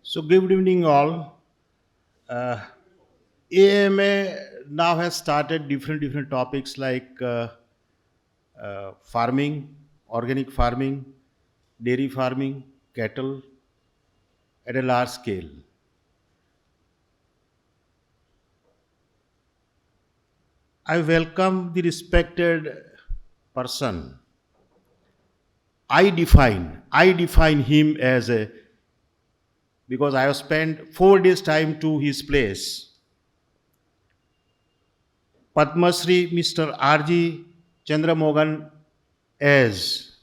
So good evening all. Uh, AMA now has started different topics like farming, organic farming, dairy farming, cattle at a large scale. I welcome the respected person. I define him as a because I have spent 4 days time to his place. Padma Shri Mr. R.G. Chandramogan as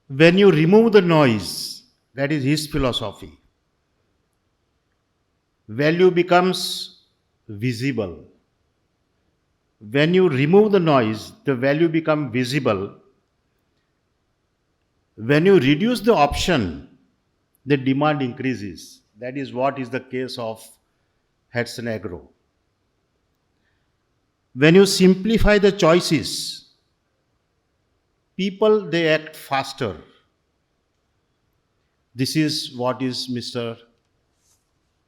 when you remove the noise, that is his philosophy, value becomes visible. When you remove the noise, the value becomes visible. When you reduce the option, the demand increases. That is what is the case of Hudson Agro. When you simplify the choices, people they act faster. This is what is Mr.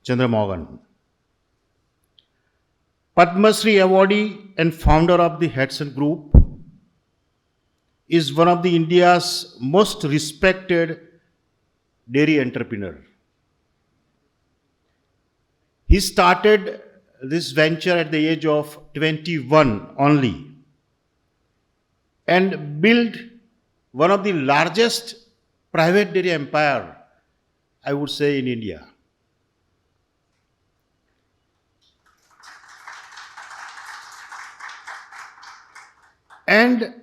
Chandramogan. Padma Shri awardee and founder of the Hudson Group, is one of the India's most respected dairy entrepreneur. He started this venture at the age of 21 only and built one of the largest private dairy empire, I would say, in India. And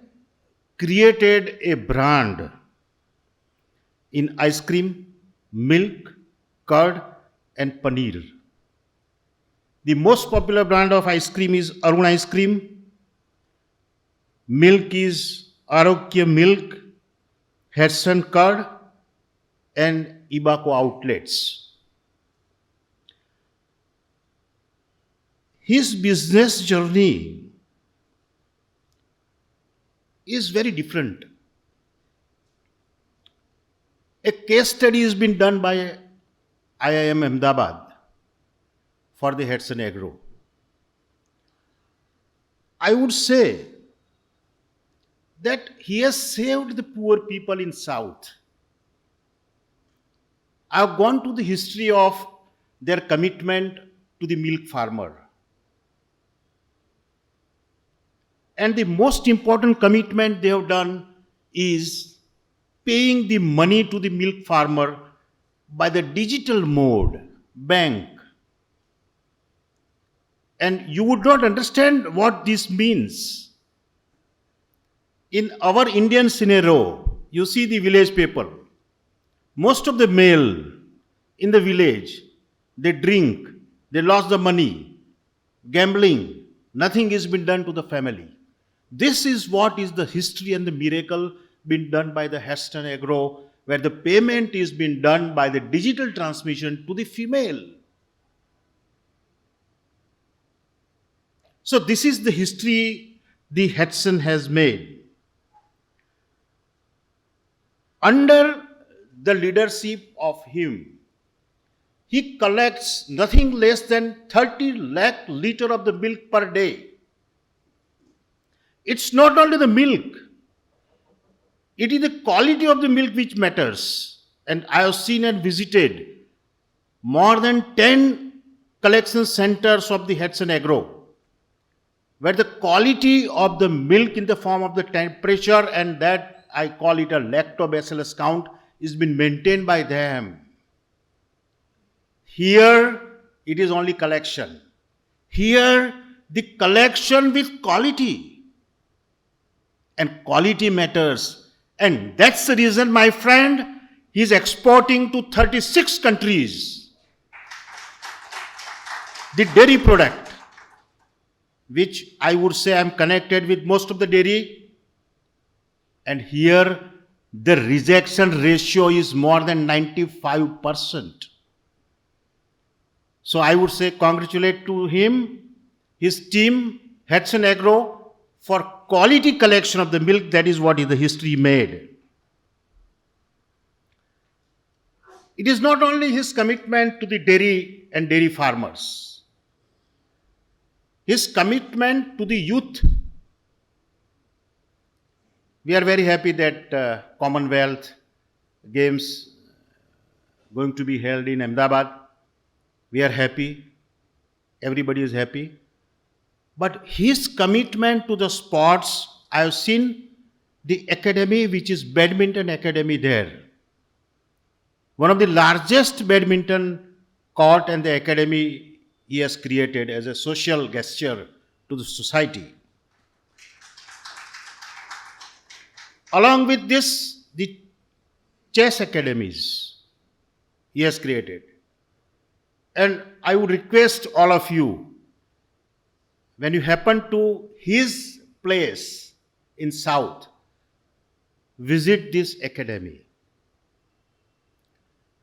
created a brand in ice cream, milk, curd, and paneer. The most popular brand of ice cream is Arun Ice Cream. Milk is Arogya Milk, Hudson Curd, and Ibaco outlets. His business journey is very different. A case study has been done by IIM Ahmedabad for the Hudson Agro. I would say that he has saved the poor people in South. I have gone to the history of their commitment to the milk farmer. And the most important commitment they have done is paying the money to the milk farmer by the digital mode, bank. And you would not understand what this means. In our Indian scenario, you see the village people. Most of the male in the village, they drink, they lost the money, gambling, nothing has been done to the family. This is what is the history and the miracle been done by the Hudson Agro, where the payment is being done by the digital transmission to the female. So this is the history the Hudson has made. Under the leadership of him, he collects nothing less than 30 lakh liter of the milk per day. It's not only the milk, it is the quality of the milk which matters. And I have seen and visited more than 10 collection centers of the Hudson Agro, where the quality of the milk in the form of the temperature, and that I call it a lactobacillus count, is been maintained by them. Here it is only collection. Here the collection with quality. And quality matters. And that's the reason, my friend, he is exporting to 36 countries the dairy product, which I would say I'm connected with most of the dairy. And here the rejection ratio is more than 95%. So I would say congratulate to him, his team, Hudson Agro, for quality collection of the milk. That is what is the history made. It is not only his commitment to the dairy and dairy farmers, his commitment to the youth. We are very happy that Commonwealth Games going to be held in Ahmedabad. We are happy. Everybody is happy. But his commitment to the sports, I have seen the academy, which is badminton academy there. One of the largest badminton court and the academy he has created as a social gesture to the society. Along with this, the chess academies he has created. And I would request all of you, when you happen to his place in South, visit this academy.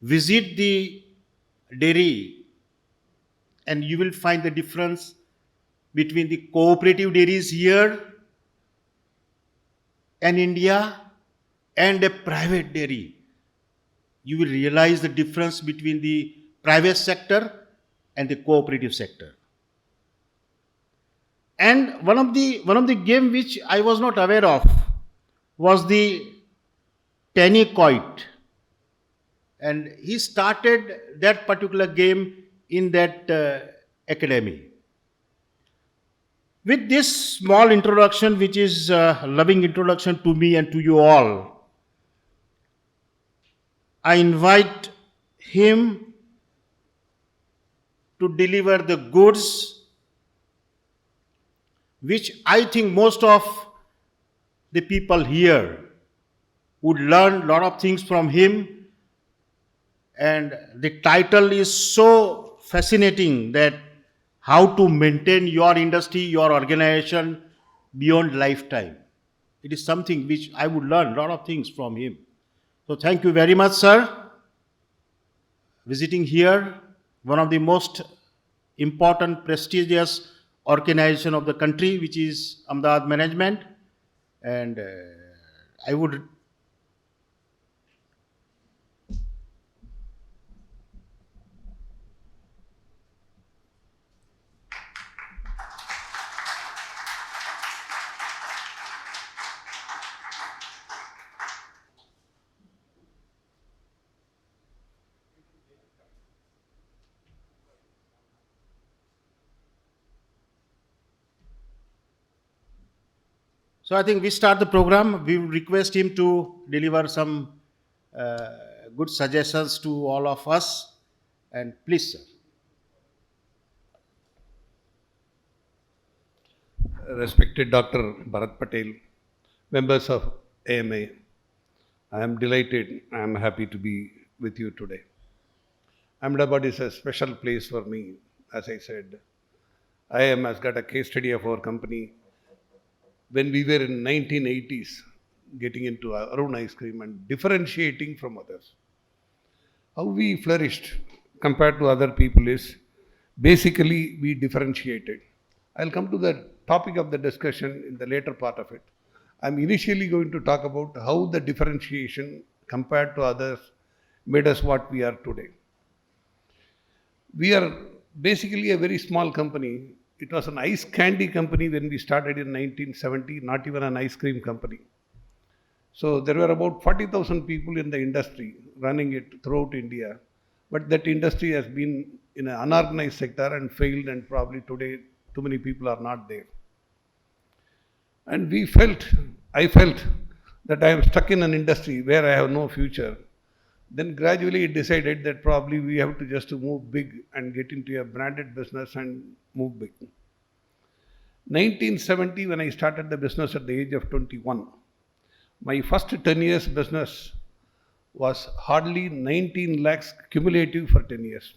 Visit the dairy and you will find the difference between the cooperative dairies here and India and a private dairy. You will realize the difference between the private sector and the cooperative sector. And one of the game which I was not aware of was the penny quoit. And he started that particular game in that academy. With this small introduction, which is a loving introduction to me and to you all, I invite him to deliver the goods which I think most of the people here would learn a lot of things from him. And the title is so fascinating that how to maintain your industry, your organization beyond lifetime. It is something which I would learn a lot of things from him. So thank you very much, sir. Visiting here, one of the most important, prestigious organization of the country, which is Ahmedabad Management. And I would So I think we start the program. We will request him to deliver some good suggestions to all of us. And please, sir. Respected Dr. Bharat Patel, members of AMA, I am delighted, I am happy to be with you today. Ahmedabad is a special place for me. As I said, IIM has got a case study of our company. When we were in 1980s, getting into our own ice cream and differentiating from others. How we flourished compared to other people is basically we differentiated. I'll come to the topic of the discussion in the later part of it. I'm initially going to talk about how the differentiation compared to others made us what we are today. We are basically a very small company. It was an ice candy company when we started in 1970, not even an ice cream company. So there were about 40,000 people in the industry running it throughout India. But that industry has been in an unorganized sector and failed, and probably today too many people are not there. And I felt that I am stuck in an industry where I have no future. Then gradually it decided that probably we have to just move big and get into a branded business and move big. 1970, when I started the business at the age of 21, my first 10 years business was hardly 19 lakhs cumulative for 10 years.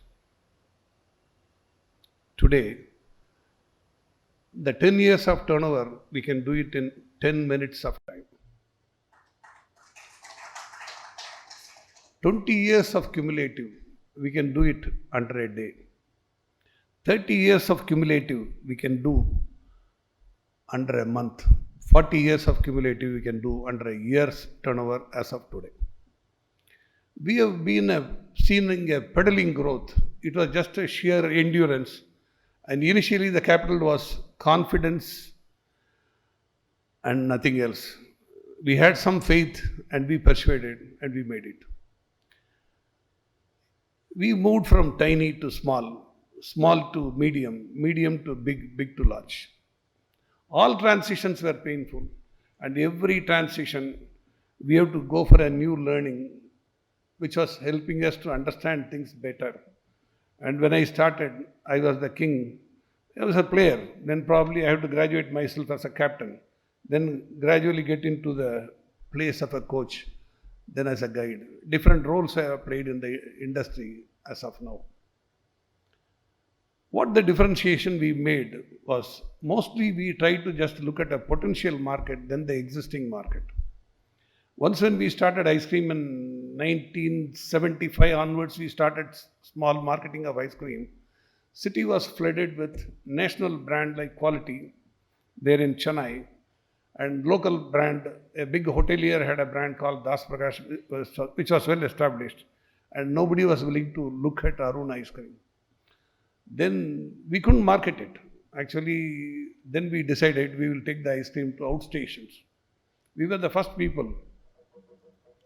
Today, the 10 years of turnover, we can do it in 10 minutes of time. 20 years of cumulative, we can do it under a day. 30 years of cumulative, we can do under a month. 40 years of cumulative, we can do under a year's turnover as of today. We have been a seeing a pedaling growth. It was just a sheer endurance. And initially, the capital was confidence and nothing else. We had some faith and we persuaded and we made it. We moved from tiny to small, small to medium, medium to big, big to large. All transitions were painful, and every transition we have to go for a new learning, which was helping us to understand things better. And when I started, I was the king. I was a player. Then probably I have to graduate myself as a captain. Then gradually get into the place of a coach. Then as a guide. Different roles I have played in the industry as of now. What the differentiation we made was mostly we tried to just look at a potential market than the existing market. Once when we started ice cream in 1975 onwards, we started small marketing of ice cream. City was flooded with national brand like Quality there in Chennai, and local brand, a big hotelier had a brand called Das Prakash, which was well established, and nobody was willing to look at Arun ice cream. Then we couldn't market it. Actually, then we decided we will take the ice cream to outstations. We were the first people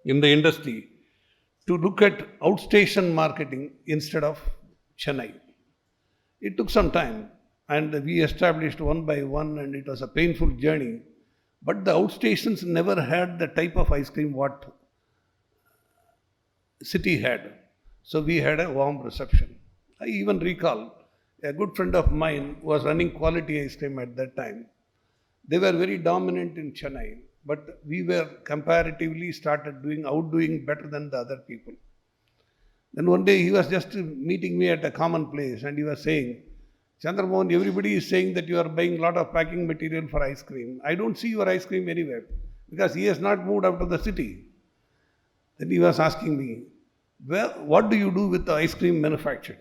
in the industry to look at outstation marketing instead of Chennai. It took some time and we established one by one, and it was a painful journey. But the outstations never had the type of ice cream what city had. So we had a warm reception. I even recall a good friend of mine was running Quality ice cream at that time. They were very dominant in Chennai, but we were comparatively started outdoing better than the other people. Then one day he was just meeting me at a common place and he was saying, Chandramogan, everybody is saying that you are buying a lot of packing material for ice cream. I don't see your ice cream anywhere because he has not moved out of the city. Then he was asking me, well, what do you do with the ice cream manufactured?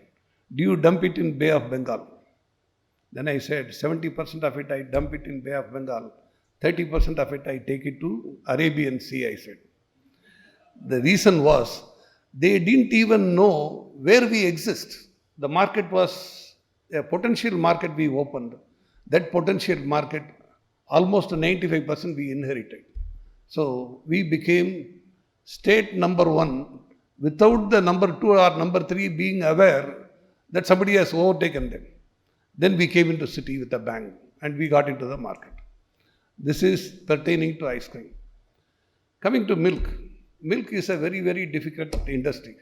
Do you dump it in Bay of Bengal? Then I said, 70% of it I dump it in Bay of Bengal. 30% of it I take it to Arabian Sea, I said. The reason was, they didn't even know where we exist. The market was a potential market we opened. That potential market, almost 95% we inherited. So we became state number one without the number two or number three being aware that somebody has overtaken them. Then we came into city with a bang and we got into the market. This is pertaining to ice cream. Coming to milk. Milk is a very, very difficult industry.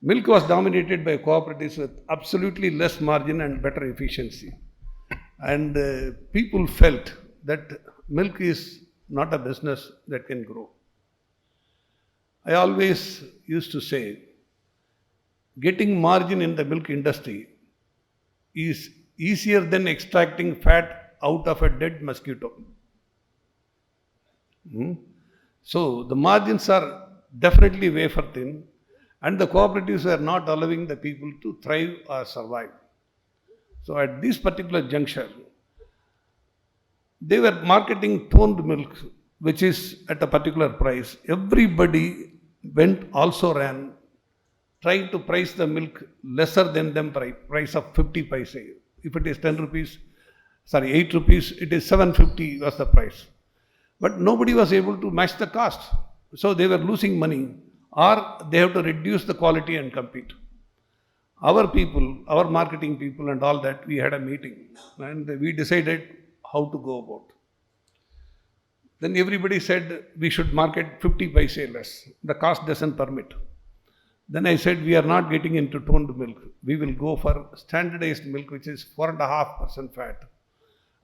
Milk was dominated by cooperatives with absolutely less margin and better efficiency. And people felt that milk is not a business that can grow. I always used to say, getting margin in the milk industry is easier than extracting fat out of a dead mosquito. So the margins are definitely wafer thin, and the cooperatives were not allowing the people to thrive or survive. So at this particular juncture, they were marketing toned milk, which is at a particular price. Everybody ran, trying to price the milk lesser than them price of 50 paise. If it is 8 rupees, it is 750 was the price. But nobody was able to match the cost. So they were losing money, or they have to reduce the quality and compete. Our people, our marketing people and all that, we had a meeting and we decided how to go about. Then everybody said we should market 50 paise less. The cost doesn't permit. Then I said we are not getting into toned milk. We will go for standardized milk, which is 4.5% fat.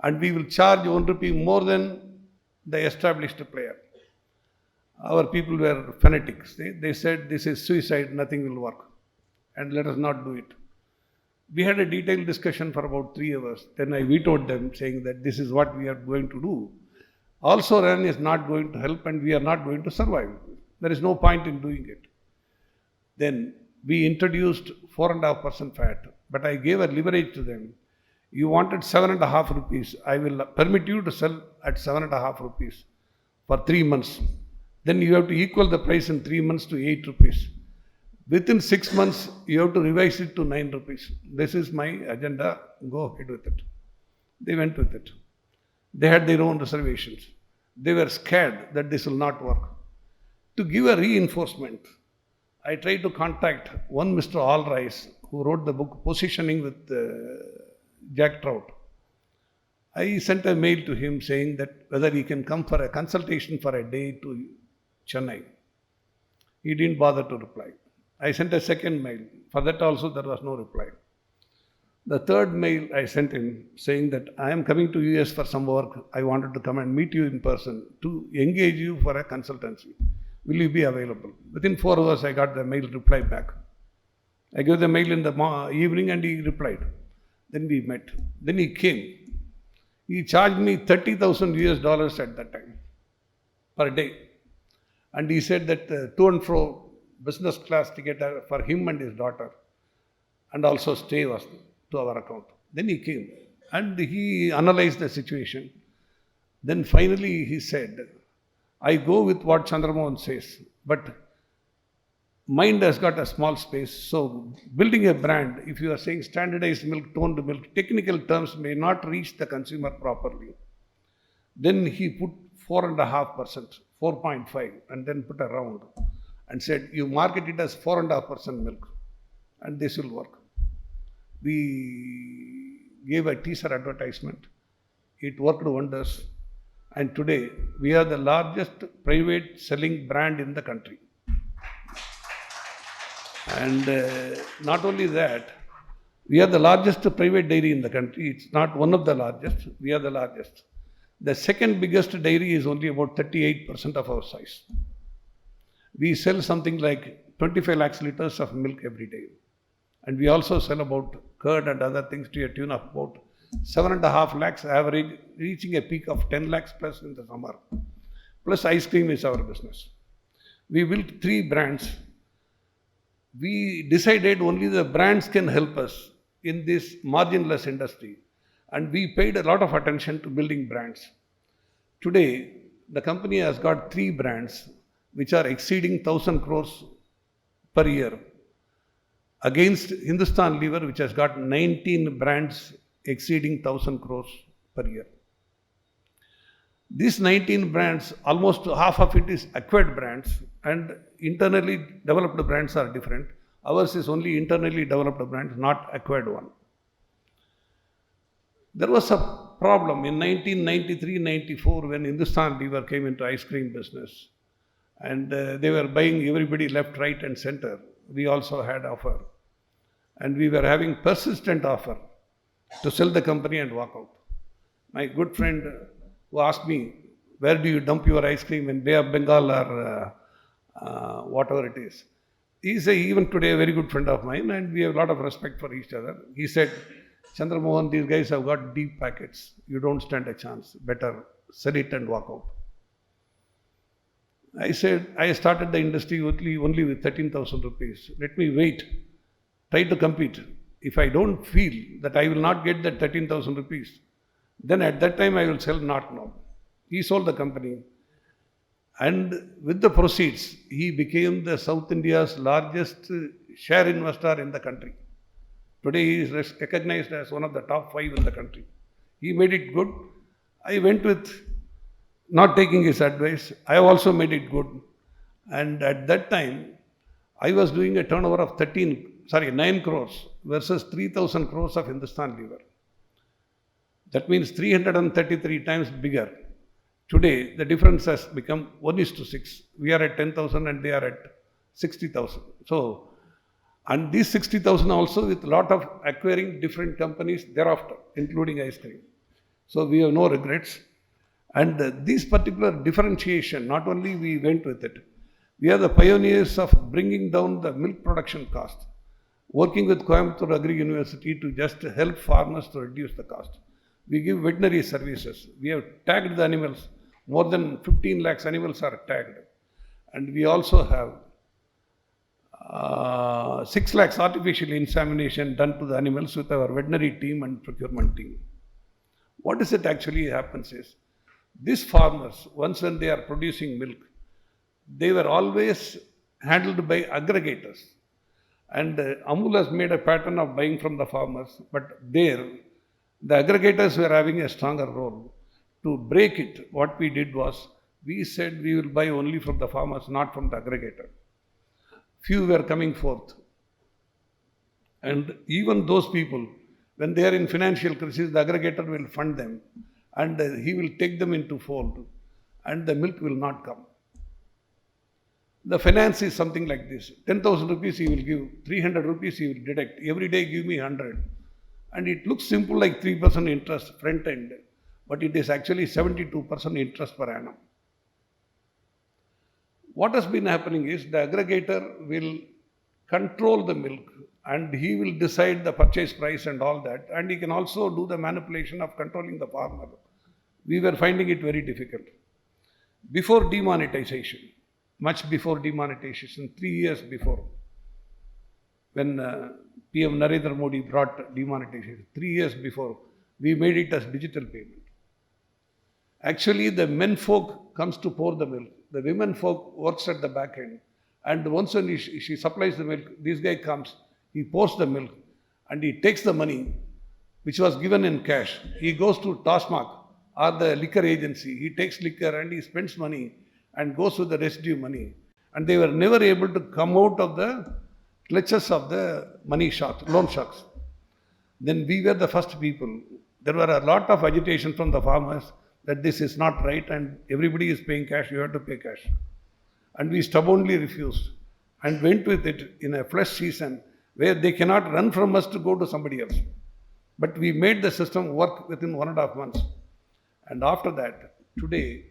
And we will charge 1 rupee more than the established player. Our people were fanatics. They said this is suicide, nothing will work. And let us not do it. We had a detailed discussion for about 3 hours. Then I vetoed them, saying that this is what we are going to do. Also ran is not going to help and we are not going to survive. There is no point in doing it. Then we introduced 4.5% fat, but I gave a leverage to them. You wanted 7.5 rupees. I will permit you to sell at 7.5 rupees for 3 months. Then you have to equal the price in 3 months to 8 rupees. Within 6 months, you have to revise it to 9 rupees. This is my agenda. Go ahead with it. They went with it. They had their own reservations. They were scared that this will not work. To give a reinforcement, I tried to contact one Mr. Allrice, who wrote the book Positioning with Jack Trout. I sent a mail to him saying that whether he can come for a consultation for a day to Chennai. He didn't bother to reply. I sent a second mail. For that also there was no reply. The third mail I sent him saying that I am coming to US for some work. I wanted to come and meet you in person to engage you for a consultancy. Will you be available? Within 4 hours I got the mail reply back. I gave the mail in the evening and he replied. Then we met. Then he came. He charged me $30,000 at that time per day. And he said that to and fro business class ticket for him and his daughter, and also stay was to our account. Then he came and he analyzed the situation. Then finally he said, I go with what Chandramogan says, but mind has got a small space. So building a brand, if you are saying standardized milk, toned milk, technical terms may not reach the consumer properly. Then he put 4.5%, 4.5, and then put a round and said, you market it as 4.5% milk and this will work. We gave a teaser advertisement. It worked wonders. And today, we are the largest private selling brand in the country. And not only that, we are the largest private dairy in the country. It's not one of the largest, we are the largest. The second biggest dairy is only about 38% of our size. We sell something like 25 lakhs liters of milk every day. And we also sell about curd and other things to a tune of about 7.5 lakhs average, reaching a peak of 10 lakhs plus in the summer. Plus ice cream is our business. We built 3 brands. We decided only the brands can help us in this marginless industry. And we paid a lot of attention to building brands. Today, the company has got 3 brands which are exceeding 1,000 crores per year, against Hindustan Lever, which has got 19 brands exceeding 1,000 crores per year. These 19 brands, almost half of it is acquired brands, and internally developed brands are different. Ours is only internally developed brand, not acquired one. There was a problem in 1993-94 when Hindustan Lever came into ice cream business, and they were buying everybody left, right and center. We also had offer, and we were having persistent offer to sell the company and walk out. My good friend who asked me, where do you dump your ice cream, in Bay of Bengal or whatever it is? He's even today a very good friend of mine, and we have a lot of respect for each other. He said, Chandramogan, these guys have got deep packets. You don't stand a chance. Better sell it and walk out. I said, I started the industry only with 13,000 rupees. Let me wait, try to compete. If I don't feel that I will not get that 13,000 rupees, then at that time I will sell not now. He sold the company. And with the proceeds, he became the South India's largest share investor in the country. Today he is recognized as one of the top 5 in the country. He made it good. I went with not taking his advice. I also made it good. And at that time, I was doing a turnover of 9 crores versus 3,000 crores of Hindustan Lever. That means 333 times bigger. Today, the difference has become 1:6. We are at 10,000 and they are at 60,000. So, and these 60,000 also with a lot of acquiring different companies thereafter, including ice cream. So, we have no regrets. And this particular differentiation, not only we went with it, we are the pioneers of bringing down the milk production cost, working with Coimbatore Agri University to just help farmers to reduce the cost. We give veterinary services. We have tagged the animals. More than 15 lakhs animals are tagged. And we also have 6 lakhs artificial insemination done to the animals with our veterinary team and procurement team. What is it actually happens is, these farmers, once when they are producing milk, they were always handled by aggregators. And Amul has made a pattern of buying from the farmers, but there, the aggregators were having a stronger role. To break it, what we did was, we said we will buy only from the farmers, not from the aggregator. Few were coming forth. And even those people, when they are in financial crisis, the aggregator will fund them and he will take them into fold and the milk will not come. The finance is something like this: 10,000 rupees he will give, 300 rupees he will deduct, every day give me 100. And it looks simple like 3% interest front end, but it is actually 72% interest per annum. What has been happening is the aggregator will control the milk and he will decide the purchase price and all that, and he can also do the manipulation of controlling the farmer. We were finding it very difficult. Before demonetization, much before demonetization, 3 years before, when PM Narendra Modi brought demonetization, 3 years before, we made it as digital payment. Actually, the men folk comes to pour the milk. The women folk works at the back end. And once when she supplies the milk, this guy comes, he pours the milk and he takes the money, which was given in cash. He goes to Tasmak or the liquor agency. He takes liquor and he spends money and goes with the residue money. And they were never able to come out of the clutches of the money sharks, loan sharks. Then we were the first people. There were a lot of agitation from the farmers that this is not right and everybody is paying cash, you have to pay cash. And we stubbornly refused and went with it in a flush season where they cannot run from us to go to somebody else. But we made the system work within 1.5 months. And after that, today,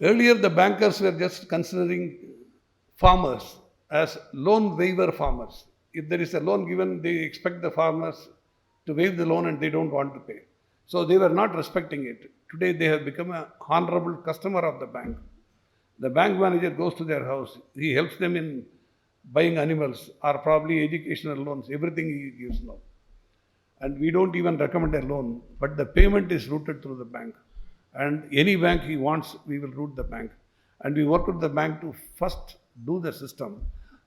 earlier the bankers were just considering farmers as loan waiver farmers. If there is a loan given, they expect the farmers to waive the loan and they don't want to pay. So they were not respecting it. Today they have become an honorable customer of the bank. The bank manager goes to their house. He helps them in buying animals or probably educational loans. Everything he gives now. And we don't even recommend a loan, but the payment is routed through the bank. And any bank he wants, we will route the bank. And we work with the bank to first do the system,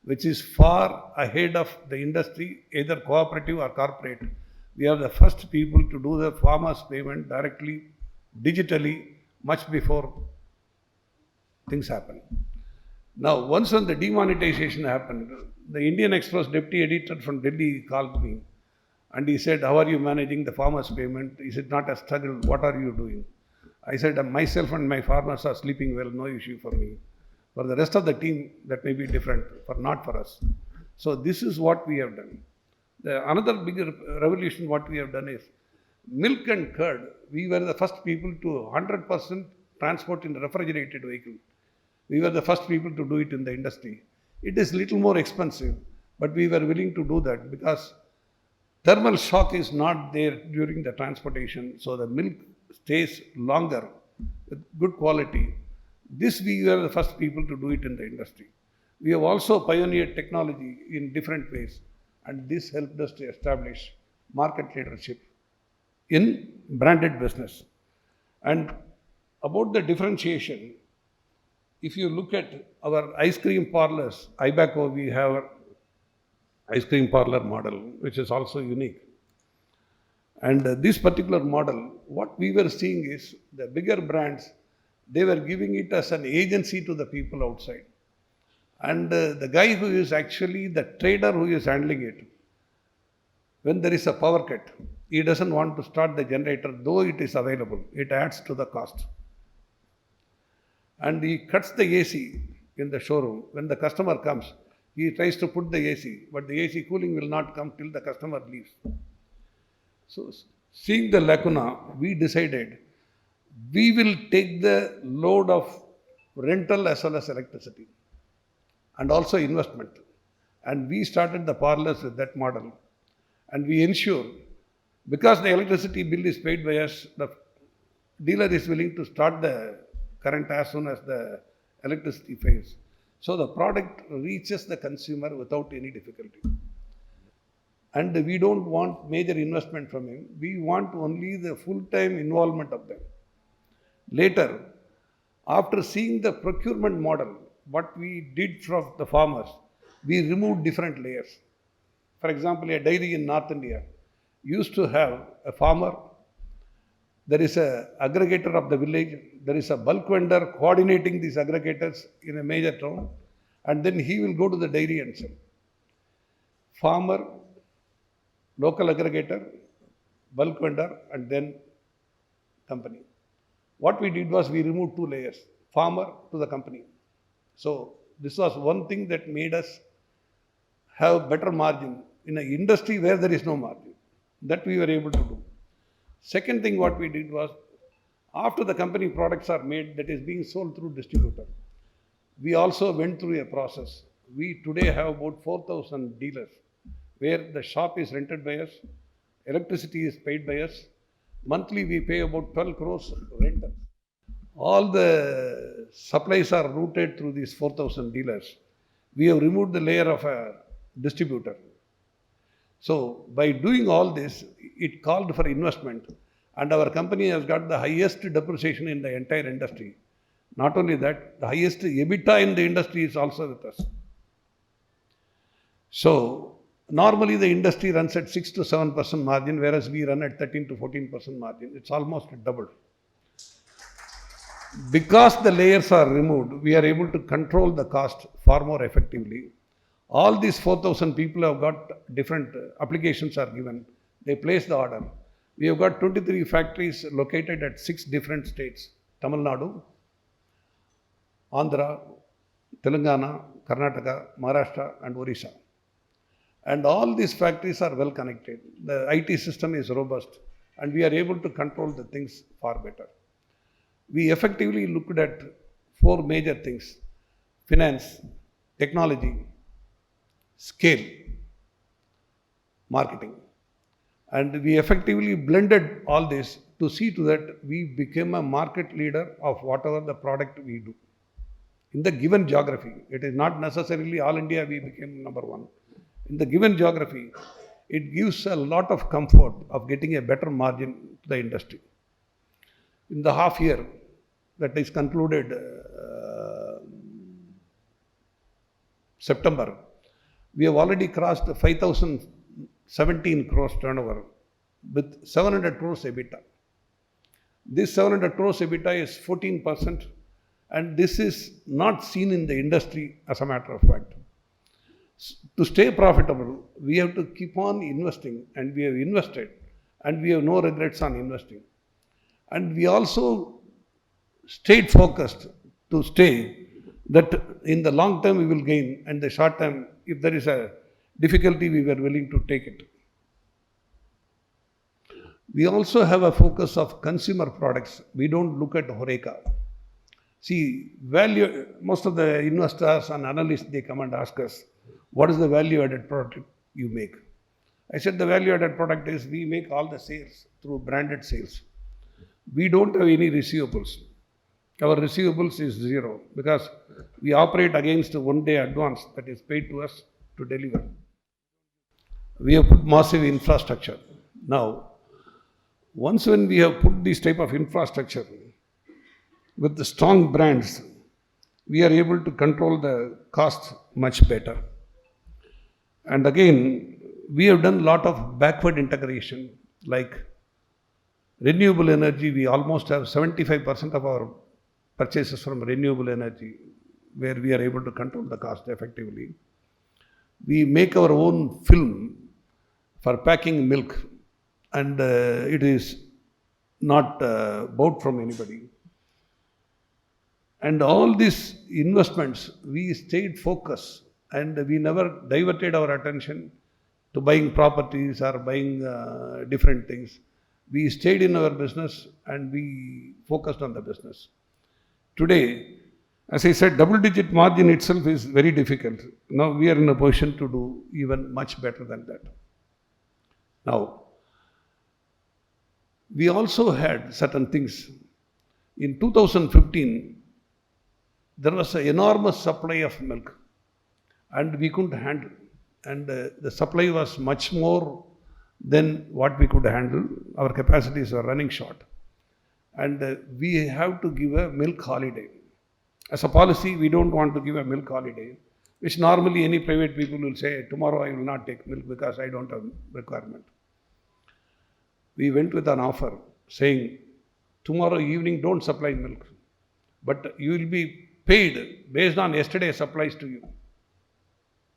which is far ahead of the industry, either cooperative or corporate. We are the first people to do the farmers' payment directly, digitally, much before things happen. Now, once when the demonetization happened, the Indian Express deputy editor from Delhi called me and he said, "How are you managing the farmers' payment? Is it not a struggle? What are you doing?" I said, "Myself and my farmers are sleeping well, no issue for me. For the rest of the team, that may be different, but not for us." So this is what we have done. Another bigger revolution what we have done is milk and curd. We were the first people to 100% transport in a refrigerated vehicle. We were the first people to do it in the industry. It is little more expensive, but we were willing to do that because thermal shock is not there during the transportation, so the milk stays longer with good quality. This we were the first people to do it in the industry. We have also pioneered technology in different ways, and this helped us to establish market leadership in branded business. And about the differentiation, if you look at our ice cream parlors, IBACO, we have ice cream parlor model, which is also unique. And this particular model, what we were seeing is the bigger brands, they were giving it as an agency to the people outside. And the guy who is actually the trader who is handling it, when there is a power cut, he doesn't want to start the generator, though it is available. It adds to the cost. And he cuts the AC in the showroom. When the customer comes, he tries to put the AC, but the AC cooling will not come till the customer leaves. So, seeing the lacuna, we decided we will take the load of rental as well as electricity and also investment. And we started the parlors with that model. And we ensure, because the electricity bill is paid by us, the dealer is willing to start the current as soon as the electricity fails. So the product reaches the consumer without any difficulty. And we don't want major investment from him. We want only the full-time involvement of them. Later, after seeing the procurement model, what we did from the farmers, we removed different layers. For example, a dairy in North India used to have a farmer, there is a aggregator of the village, there is a bulk vendor coordinating these aggregators in a major town, and then he will go to the dairy and sell. Farmer, local aggregator, bulk vendor, and then company. What we did was we removed two layers, farmer to the company. So this was one thing that made us have better margin in an industry where there is no margin. That we were able to do. Second thing what we did was, after the company products are made, that is being sold through distributor, we also went through a process. We today have about 4,000 dealers where the shop is rented by us, electricity is paid by us, monthly we pay about 12 crores rental. All the supplies are routed through these 4,000 dealers. We have removed the layer of a distributor. So by doing all this, it called for investment, and our company has got the highest depreciation in the entire industry. Not only that, the highest EBITDA in the industry is also with us. So normally the industry runs at 6 to 7% margin, whereas we run at 13 to 14% margin. It's almost double. Because the layers are removed, we are able to control the cost far more effectively. All these 4,000 people have got different applications are given. They place the order. We have got 23 factories located at 6 different states: Tamil Nadu, Andhra, Telangana, Karnataka, Maharashtra, and Orissa. And all these factories are well connected. The IT system is robust, and we are able to control the things far better. We effectively looked at 4 major things: finance, technology, scale, marketing. And we effectively blended all this to see to that we became a market leader of whatever the product we do. In the given geography, it is not necessarily all India we became number one. In the given geography, it gives a lot of comfort of getting a better margin to the industry. In the half year that is concluded September, we have already crossed 5,017 crores turnover with 700 crores EBITDA. This 700 crores EBITDA is 14%, and this is not seen in the industry as a matter of fact. To stay profitable, we have to keep on investing, and we have invested, and we have no regrets on investing. And we also stayed focused to stay that in the long term we will gain, and the short term, if there is a difficulty, we were willing to take it. We also have a focus of consumer products. We don't look at Horeca. See, value, most of the investors and analysts, they come and ask us, what is the value added product you make? I said the value added product is we make all the sales through branded sales. We don't have any receivables. Our receivables is zero because we operate against 1 day advance that is paid to us to deliver. We have put massive infrastructure. Now, once when we have put this type of infrastructure with the strong brands, we are able to control the cost much better. And again, we have done a lot of backward integration, like renewable energy. We almost have 75% of our purchases from renewable energy, where we are able to control the cost effectively. We make our own film for packing milk, and it is not bought from anybody. And all these investments, we stayed focused, and we never diverted our attention to buying properties or buying different things. We stayed in our business and we focused on the business. Today, as I said, double-digit margin itself is very difficult. Now we are in a position to do even much better than that. Now, we also had certain things. In 2015, there was an enormous supply of milk, and we couldn't handle. And the supply was much more than what we could handle. Our capacities were running short. And we have to give a milk holiday. As a policy, we don't want to give a milk holiday. which normally any private people will say, tomorrow I will not take milk because I don't have requirement. We went with an offer saying, tomorrow evening don't supply milk, but you will be paid based on yesterday's supplies to you.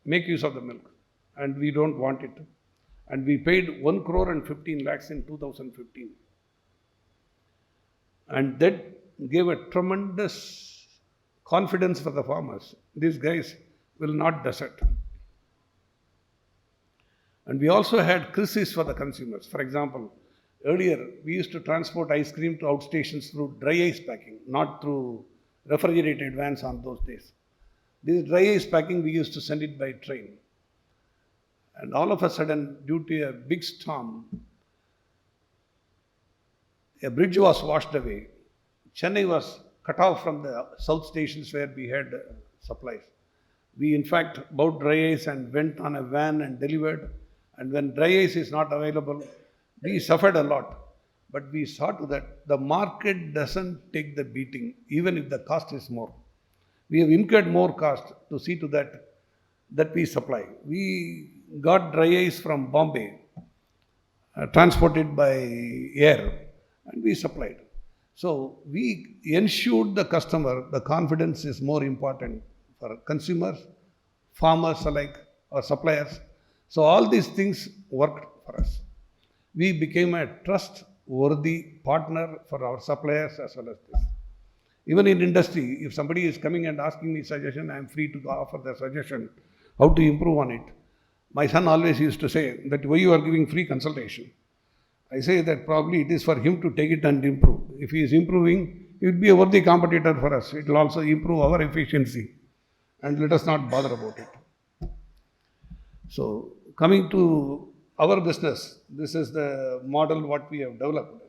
Make use of the milk. And we don't want it. And we paid 1 crore and 15 lakhs in 2015. And that gave a tremendous confidence for the farmers. These guys will not desert. And we also had crises for the consumers. For example, earlier we used to transport ice cream to outstations through dry ice packing, not through refrigerated vans on those days. This dry ice packing, we used to send it by train. And all of a sudden, due to a big storm, a bridge was washed away. Chennai was cut off from the south stations where we had supplies. We in fact bought dry ice and went on a van and delivered. And when dry ice is not available, we suffered a lot. But we saw to that the market doesn't take the beating, even if the cost is more. We have incurred more cost to see to that we supply. We got dry ice from Bombay, transported by air, and we supplied. So we ensured the customer the confidence is more important for consumers, farmers alike, or suppliers. So all these things worked for us. We became a trustworthy partner for our suppliers as well as this. Even in industry, if somebody is coming and asking me suggestion, I am free to offer the suggestion how to improve on it. My son always used to say that why you are giving free consultation. I say that probably it is for him to take it and improve. If he is improving, he will be a worthy competitor for us. It will also improve our efficiency. And let us not bother about it. So, coming to our business, this is the model what we have developed.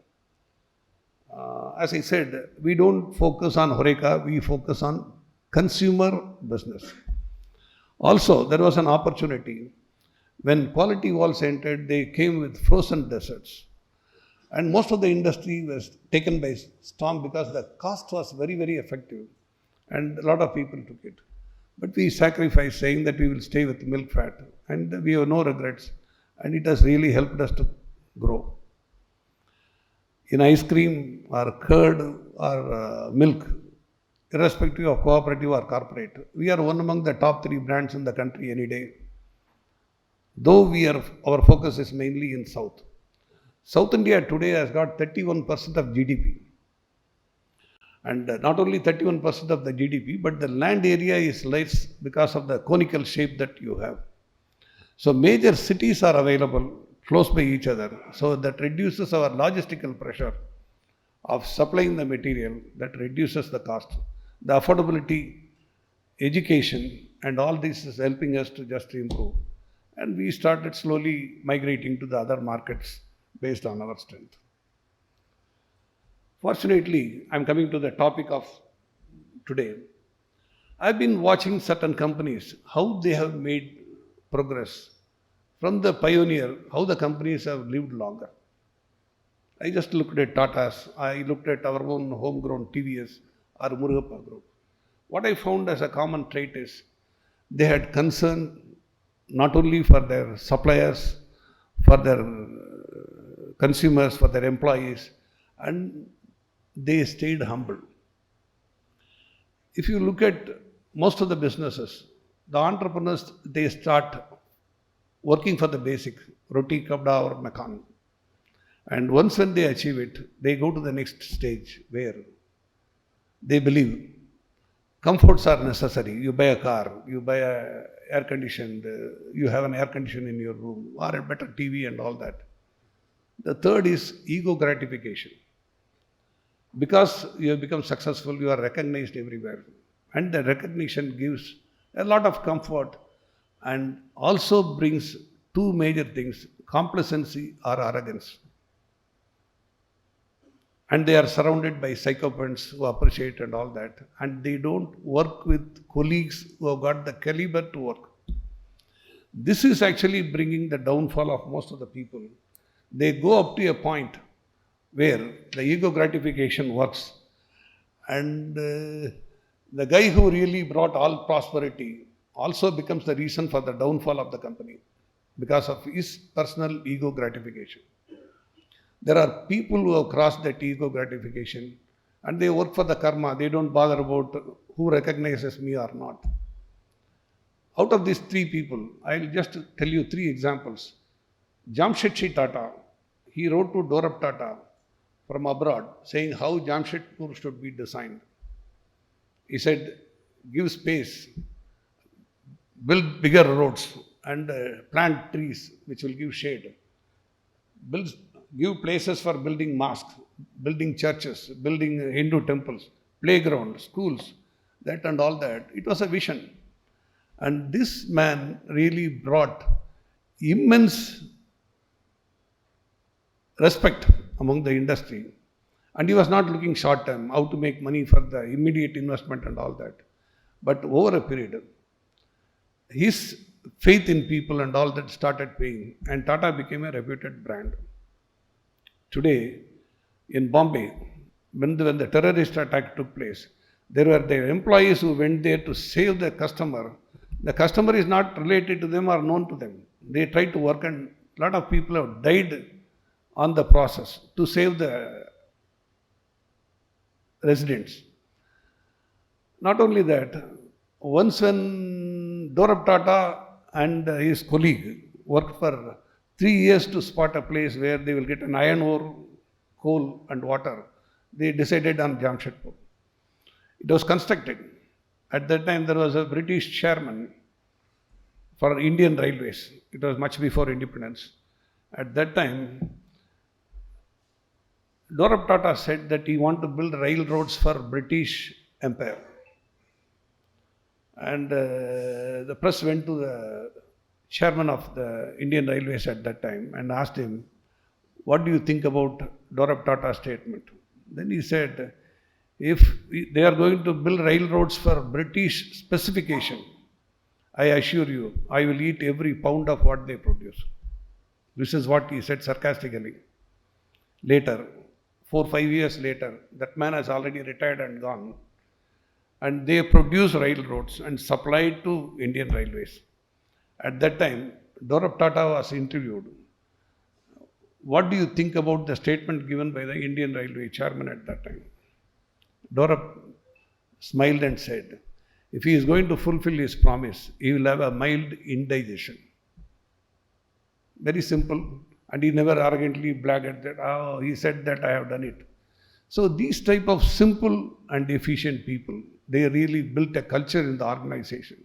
As I said, we don't focus on Horeca, we focus on consumer business. Also, there was an opportunity. When Quality Walls entered, they came with frozen desserts. And most of the industry was taken by storm because the cost was very, very effective. And a lot of people took it. But we sacrificed, saying that we will stay with milk fat. And we have no regrets. And it has really helped us to grow. In ice cream or curd or milk, irrespective of cooperative or corporate, we are one among the top 3 brands in the country any day. Though our focus is mainly in South. South India today has got 31% of GDP. And not only 31% of the GDP, but the land area is less because of the conical shape that you have. So major cities are available close by each other. So that reduces our logistical pressure of supplying the material, that reduces the cost. The affordability, education, and all this is helping us to just improve. And we started slowly migrating to the other markets based on our strength. Fortunately, I'm coming to the topic of today. I've been watching certain companies, how they have made progress. From the pioneer, how the companies have lived longer. I just looked at Tata's, I looked at our own homegrown TVS or Murugappa Group. What I found as a common trait is they had concern not only for their suppliers, for their consumers, for their employees, and they stayed humble. If you look at most of the businesses, the entrepreneurs, they start working for the basic, roti, kabda or makan. And once when they achieve it, they go to the next stage where they believe comforts are necessary. You buy a car, you buy a air conditioned, you have an air conditioner in your room, or a better TV and all that. The third is ego gratification. Because you have become successful, you are recognized everywhere. And the recognition gives a lot of comfort and also brings 2 major things, complacency or arrogance. And they are surrounded by sycophants who appreciate and all that. And they don't work with colleagues who have got the caliber to work. This is actually bringing the downfall of most of the people. They go up to a point where the ego gratification works. And the guy who really brought all prosperity also becomes the reason for the downfall of the company because of his personal ego gratification. There are people who have crossed that ego gratification and they work for the karma. They don't bother about who recognizes me or not. Out of these three people, I'll just tell you three examples. Jamshedji Tata, he wrote to Dorab Tata from abroad saying how Jamshedpur should be designed. He said, give space, build bigger roads and plant trees which will give shade. Give places for building mosques, building churches, building Hindu temples, playground, schools, that and all that. It was a vision. And this man really brought immense respect among the industry. And he was not looking short term, how to make money for the immediate investment and all that. But over a period, his faith in people and all that started paying, and Tata became a reputed brand. Today, in Bombay, when the terrorist attack took place, there were their employees who went there to save the customer. The customer is not related to them or known to them. They tried to work, and a lot of people have died on the process to save the residents. Not only that, once when Dorab Tata and his colleague worked for 3 years to spot a place where they will get an iron ore, coal and water, they decided on Jamshedpur. It was constructed. At that time, there was a British chairman for Indian Railways. It was much before independence. At that time, Dorab Tata said that he wanted to build railroads for British Empire. And the press went to the chairman of the Indian Railways at that time and asked him, what do you think about Dorab Tata's statement? Then he said, if they are going to build railroads for British specification, I assure you, I will eat every pound of what they produce. This is what he said sarcastically. Later, 4 or 5 years later, that man has already retired and gone. And they produced railroads and supplied to Indian Railways. At that time, Dorab Tata was interviewed. What do you think about the statement given by the Indian Railway chairman at that time? Dorab smiled and said, if he is going to fulfill his promise, he will have a mild indigestion. Very simple. And he never arrogantly bragged that, oh, he said that I have done it. So these type of simple and efficient people, they really built a culture in the organization.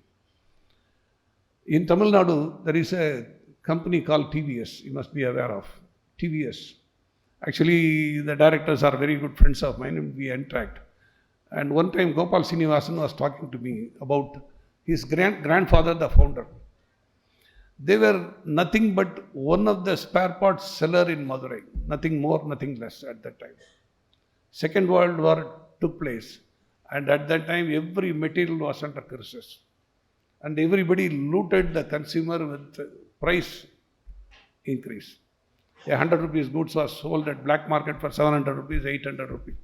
In Tamil Nadu, there is a company called TVS, you must be aware of. TVS. Actually, the directors are very good friends of mine and we interact. And one time Gopal Srinivasan was talking to me about his grandfather, the founder. They were nothing but one of the spare parts seller in Madurai. Nothing more, nothing less at that time. Second World War took place. And at that time, every material was under crisis. And everybody looted the consumer with price increase. 100 rupees goods was sold at black market for 700 rupees, 800 rupees.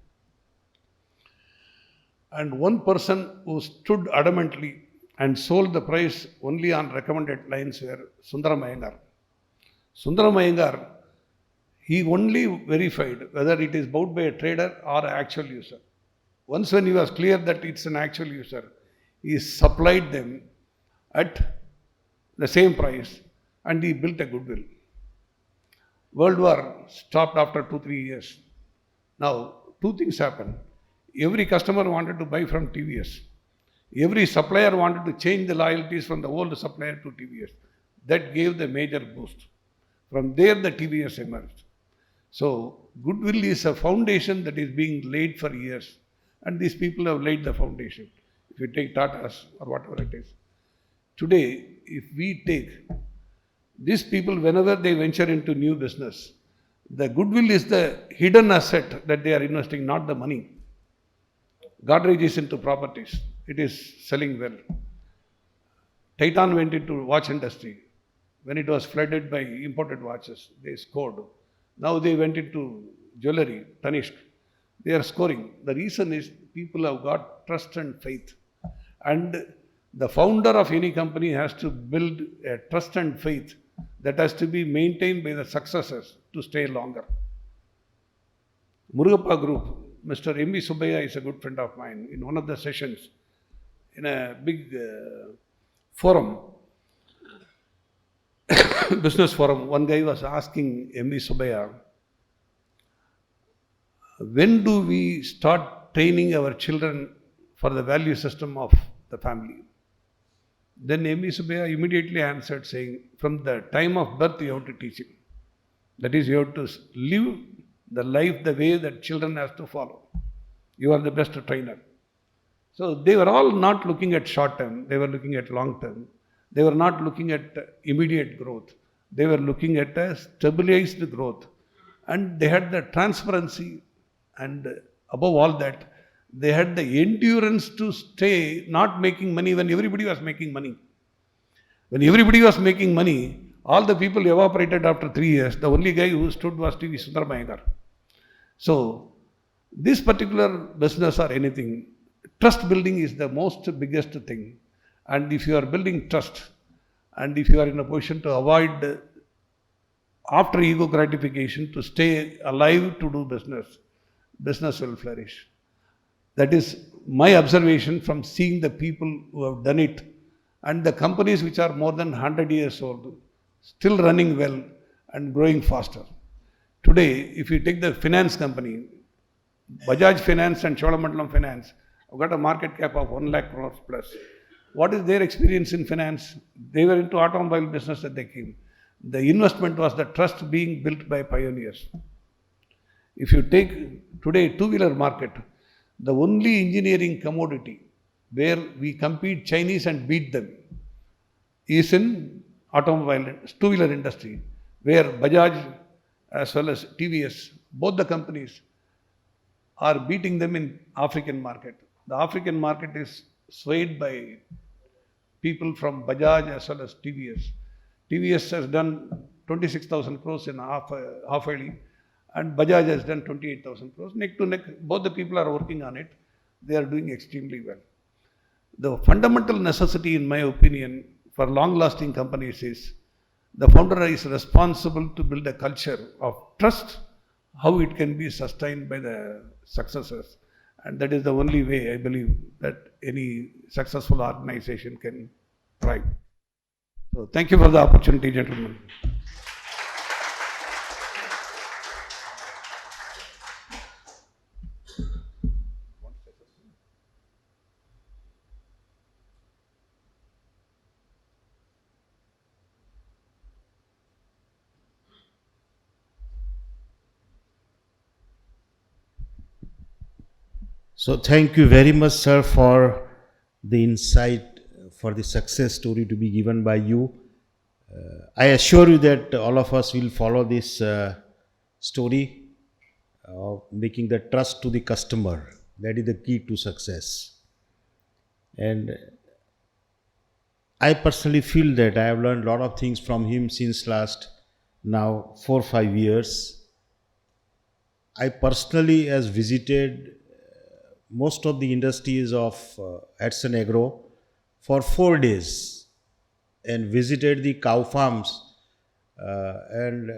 And one person who stood adamantly and sold the price only on recommended lines were Sundaram Iyengar. Sundaram Iyengar, he only verified whether it is bought by a trader or an actual user. Once when he was clear that it's an actual user, he supplied them at the same price and he built a goodwill. World War stopped after 2-3 years. Now, two things happened. Every customer wanted to buy from TVS. Every supplier wanted to change the loyalties from the old supplier to TVS. That gave the major boost. From there, the TVS emerged. So, goodwill is a foundation that is being laid for years. And these people have laid the foundation. If you take Tatas or whatever it is. Today, if we take these people, whenever they venture into new business, the goodwill is the hidden asset that they are investing, not the money. Godrej is into properties. It is selling well. Titan went into watch industry. When it was flooded by imported watches, they scored. Now they went into jewelry, Tanishq. They are scoring. The reason is people have got trust and faith. And The founder of any company has to build a trust and faith that has to be maintained by the successors to stay longer. Murugappa Group, Mr. M.V. Subbaiah is a good friend of mine. In one of the sessions, in a big forum, business forum, one guy was asking M.V. Subbaiah, when do we start training our children for the value system of the family? Then M.V. Subbaiah immediately answered saying, from the time of birth you have to teach him. That is, you have to live the life the way that children have to follow. You are the best trainer. So they were all not looking at short term, they were looking at long term. They were not looking at immediate growth. They were looking at a stabilized growth. And they had the transparency, and above all that, they had the endurance to stay not making money when everybody was making money. When everybody was making money, all the people evaporated after 3 years. The only guy who stood was T.V. Sundaramayangar. So, this particular business or anything, trust building is the most biggest thing. And if you are building trust, and if you are in a position to avoid after ego gratification, to stay alive to do business, business will flourish. That is my observation from seeing the people who have done it, and the companies which are more than 100 years old, still running well and growing faster. Today, if you take the finance company, Bajaj Finance and Cholamandalam Finance have got a market cap of 1 lakh crores plus. What is their experience in finance? They were into automobile business that they came. The investment was the trust being built by pioneers. If you take today two-wheeler market, the only engineering commodity where we compete Chinese and beat them is in automobile, two-wheeler industry, where Bajaj as well as TVS, both the companies are beating them in African market. The African market is swayed by people from Bajaj as well as TVS. TVS has done 26,000 crores in half yearly, and Bajaj has done 28,000 crores. Neck to neck, both the people are working on it. They are doing extremely well. The fundamental necessity, in my opinion, for long-lasting companies is the founder is responsible to build a culture of trust, how it can be sustained by the successors. And that is the only way, I believe, that any successful organization can thrive. So thank you for the opportunity, gentlemen. So thank you very much, sir, for the insight, for the success story to be given by you. I assure you that all of us will follow this story of making the trust to the customer. That is the key to success. And I personally feel that I have learned a lot of things from him since last now 4 or 5 years. I personally has visited most of the industries of Hudson Agro for 4 days and visited the cow farms, and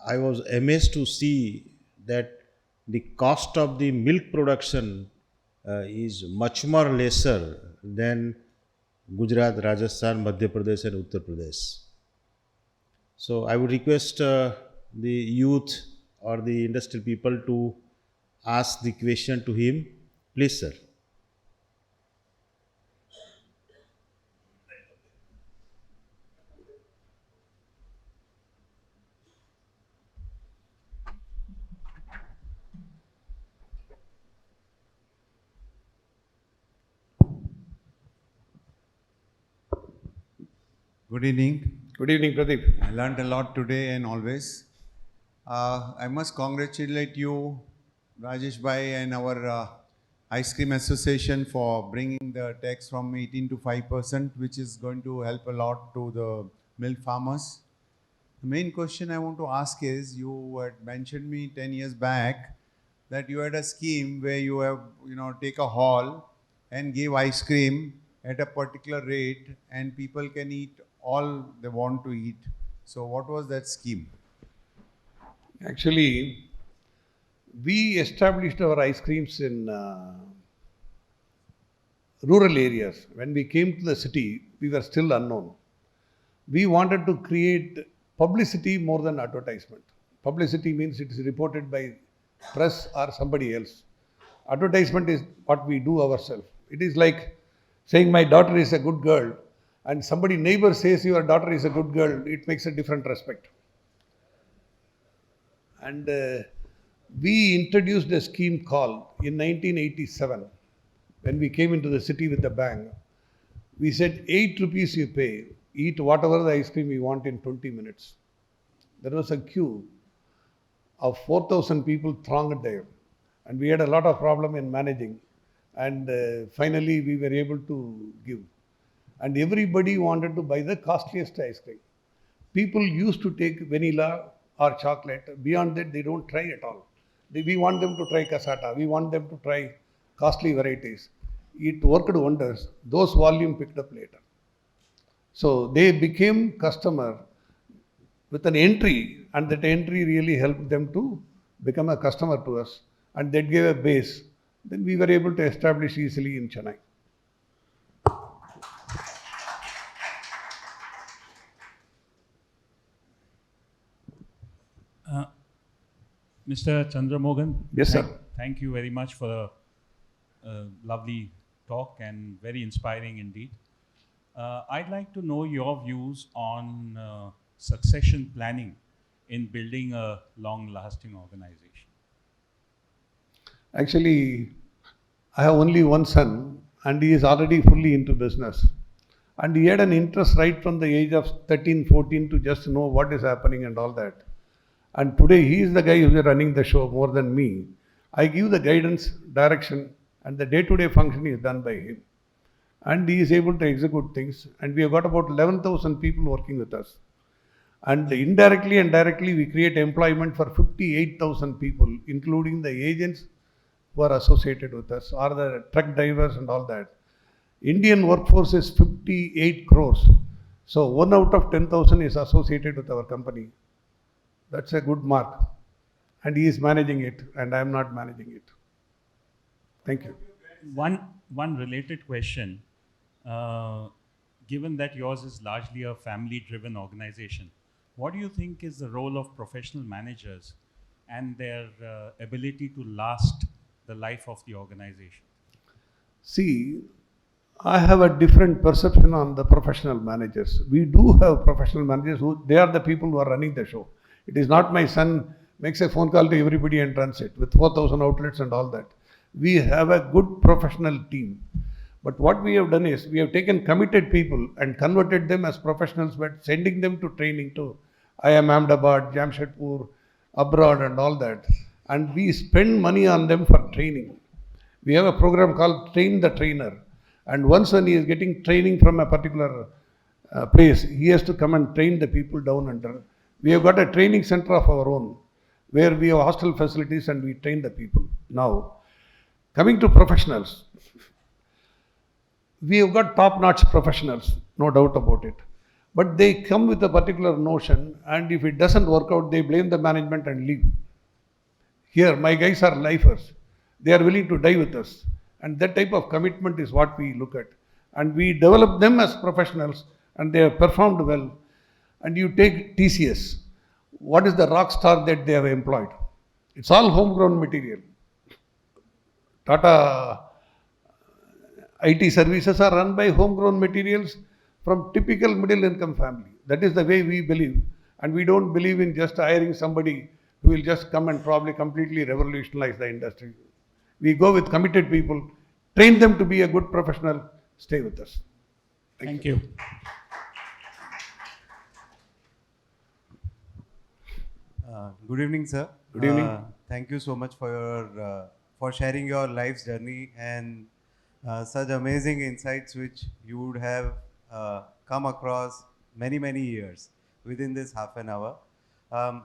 I was amazed to see that the cost of the milk production is much more lesser than Gujarat, Rajasthan, Madhya Pradesh and Uttar Pradesh. So I would request the youth or the industrial people to ask the question to him. Please, sir. Good evening. Good evening, Pradeep. I learned a lot today and always. I must congratulate you, Rajesh Bhai, and our Ice Cream Association for bringing the tax from 18 to 5%, which is going to help a lot to the milk farmers. The main question I want to ask is, you had mentioned me 10 years back that you had a scheme where you have, take a hall and give ice cream at a particular rate and people can eat all they want to eat. So what was that scheme? Actually, we established our ice creams in rural areas. When we came to the city, we were still unknown. We wanted to create publicity more than advertisement. Publicity means it is reported by press or somebody else. Advertisement is what we do ourselves. It is like saying my daughter is a good girl and somebody neighbor says your daughter is a good girl, it makes a different respect. And we introduced a scheme called in 1987 when we came into the city with the bang. We said 8 rupees you pay, eat whatever the ice cream you want in 20 minutes. There was a queue of 4,000 people thronged there. And we had a lot of problem in managing. And finally we were able to give. And everybody wanted to buy the costliest ice cream. People used to take vanilla or chocolate. Beyond that, they don't try at all. We want them to try cassata. We want them to try costly varieties. It worked wonders. Those volume picked up later. So they became customer with an entry, and that entry really helped them to become a customer to us. And that gave a base. Then we were able to establish easily in Chennai. Mr. Chandramogan, Yes, sir. Thank you very much for the lovely talk and very inspiring indeed. I'd like to know your views on succession planning in building a long-lasting organization. Actually, I have only one son and he is already fully into business. And he had an interest right from the age of 13, 14 to just know what is happening and all that. And today he is the guy who is running the show more than me. I give the guidance, direction, and the day-to-day function is done by him. And he is able to execute things. And we have got about 11,000 people working with us. And indirectly and directly, we create employment for 58,000 people, including the agents who are associated with us, or the truck drivers and all that. Indian workforce is 58 crores. So 1 out of 10,000 is associated with our company. That's a good mark. And he is managing it, and I am not managing it. Thank you. One related question. Given that yours is largely a family-driven organization, what do you think is the role of professional managers and their ability to last the life of the organization? See, I have a different perception on the professional managers. We do have professional managers who they are the people who are running the show. It is not my son makes a phone call to everybody and runs it with 4,000 outlets and all that. We have a good professional team. But what we have done is we have taken committed people and converted them as professionals, but sending them to training to IIM Ahmedabad, Jamshedpur, abroad and all that. And we spend money on them for training. We have a program called Train the Trainer. And once when he is getting training from a particular place, he has to come and train the people down under. We have got a training center of our own where we have hostel facilities and we train the people. Now, coming to professionals, we have got top-notch professionals, no doubt about it. But they come with a particular notion, and if it doesn't work out, they blame the management and leave. Here, my guys are lifers. They are willing to die with us. And that type of commitment is what we look at. And we develop them as professionals, and they have performed well. And you take TCS. What is the rock star that they have employed? It's all homegrown material. Tata IT services are run by homegrown materials from typical middle income family. That is the way we believe. And we don't believe in just hiring somebody who will just come and probably completely revolutionize the industry. We go with committed people, train them to be a good professional, stay with us. Thank you. Good evening, sir. Good evening. Thank you so much for your for sharing your life's journey and such amazing insights which you would have come across many years within this half an hour.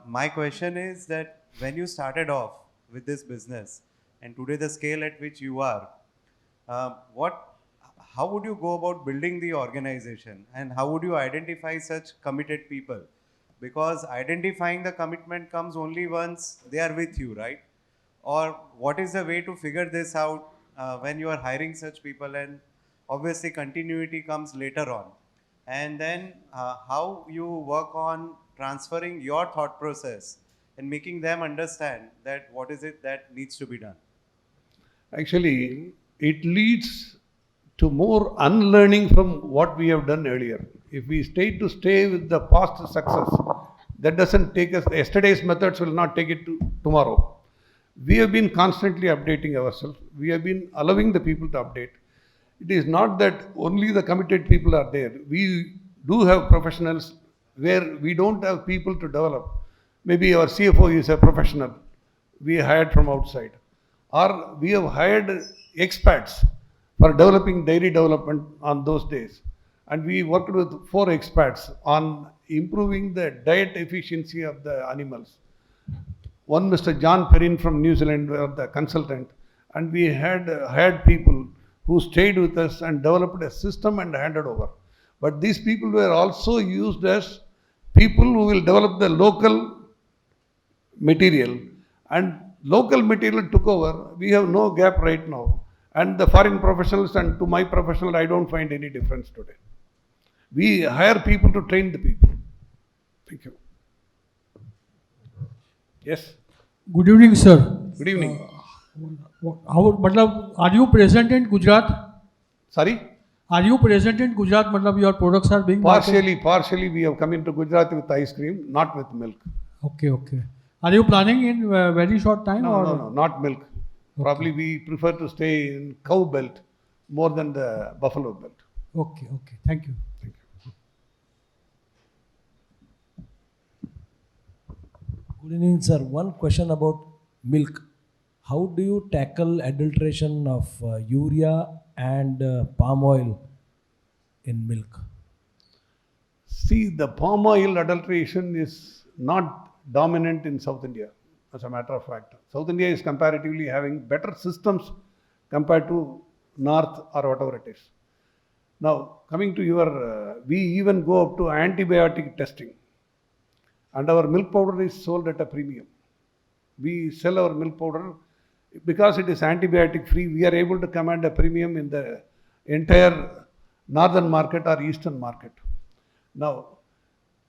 My question is that when you started off with this business and today the scale at which you are, how would you go about building the organization, and how would you identify such committed people? Because identifying the commitment comes only once they are with you, right? Or what is the way to figure this out when you are hiring such people? And obviously continuity comes later on. And then how you work on transferring your thought process and making them understand that what is it that needs to be done. Actually, it leads to more unlearning from what we have done earlier. If we stay with the past success, that doesn't take us, yesterday's methods will not take it to tomorrow. We have been constantly updating ourselves. We have been allowing the people to update. It is not that only the committed people are there. We do have professionals where we don't have people to develop. Maybe our CFO is a professional we hired from outside. Or we have hired expats for developing dairy development on those days. And we worked with 4 expats on improving the diet efficiency of the animals. One Mr. John Perrin from New Zealand was the consultant, and we had people who stayed with us and developed a system and handed over. But these people were also used as people who will develop the local material, and local material took over. We have no gap right now. And the foreign professionals and to my professional, I don't find any difference today. We hire people to train the people. Thank you. Yes. Good evening, sir. Good evening. मतलब are you present in Gujarat? Sorry? Are you present in Gujarat? मतलब your products are being marketed? Partially we have come into Gujarat with ice cream, not with milk. Okay. Are you planning in very short time? No, not milk. Probably we prefer to stay in cow belt more than the buffalo belt. Okay. Thank you. Good evening, sir. One question about milk. How do you tackle adulteration of urea and palm oil in milk? See, the palm oil adulteration is not dominant in South India, as a matter of fact. South India is comparatively having better systems compared to North or whatever it is. Now, coming to your, we even go up to antibiotic testing. And our milk powder is sold at a premium. We sell our milk powder because it is antibiotic free. We are able to command a premium in the entire northern market or eastern market. Now,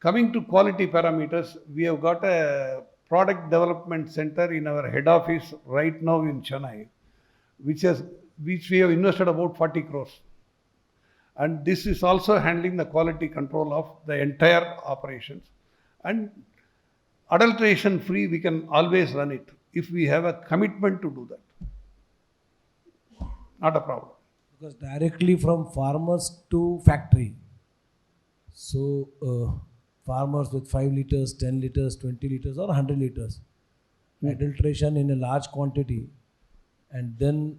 coming to quality parameters, we have got a product development center in our head office right now in Chennai, which we have invested about 40 crores. And this is also handling the quality control of the entire operations. And adulteration free, we can always run it if we have a commitment to do that. Not a problem. Because directly from farmers to factory. So farmers with 5 liters, 10 liters, 20 liters or 100 liters. Adulteration in a large quantity, and then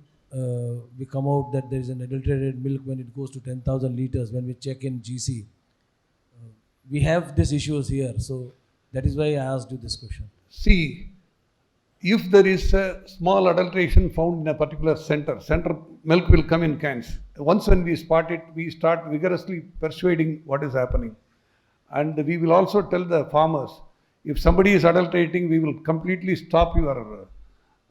we come out that there is an adulterated milk when it goes to 10,000 liters when we check in GC. We have these issues here, so that is why I asked you this question. See, if there is a small adulteration found in a particular center milk will come in cans. Once when we spot it, we start vigorously persuading what is happening. And we will also tell the farmers, if somebody is adulterating, we will completely stop your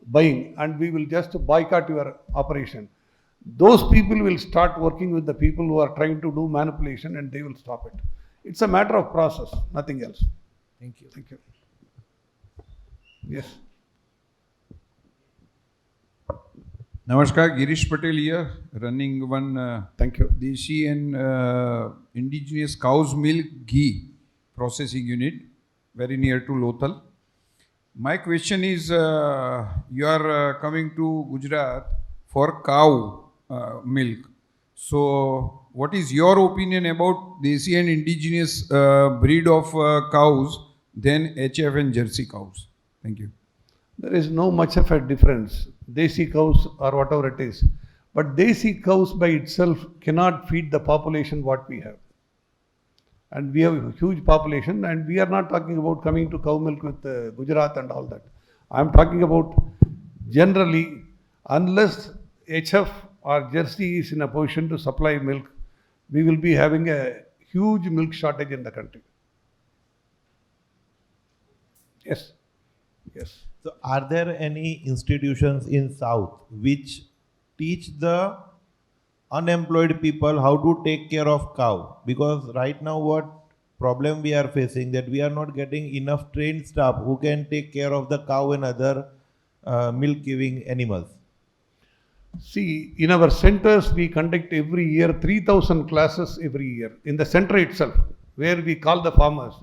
buying and we will just boycott your operation. Those people will start working with the people who are trying to do manipulation and they will stop it. It's a matter of process, nothing else. Thank you. Thank you. Yes. Namaskar, Girish Patel here, running one Thank you. Desi and indigenous cow's milk ghee processing unit, very near to Lothal. My question is, you are coming to Gujarat for cow milk. So, what is your opinion about Desi and indigenous breed of cows than HF and Jersey cows? Thank you. There is no much of a difference, Desi cows or whatever it is. But Desi cows by itself cannot feed the population what we have. And we have a huge population, and we are not talking about coming to cow milk with Gujarat and all that. I am talking about generally, unless HF or Jersey is in a position to supply milk, we will be having a huge milk shortage in the country. Yes. Yes. So are there any institutions in South which teach the unemployed people how to take care of cow? Because right now what problem we are facing, that we are not getting enough trained staff who can take care of the cow and other milk giving animals. See, in our centers, we conduct every year 3,000 classes every year in the center itself, where we call the farmers,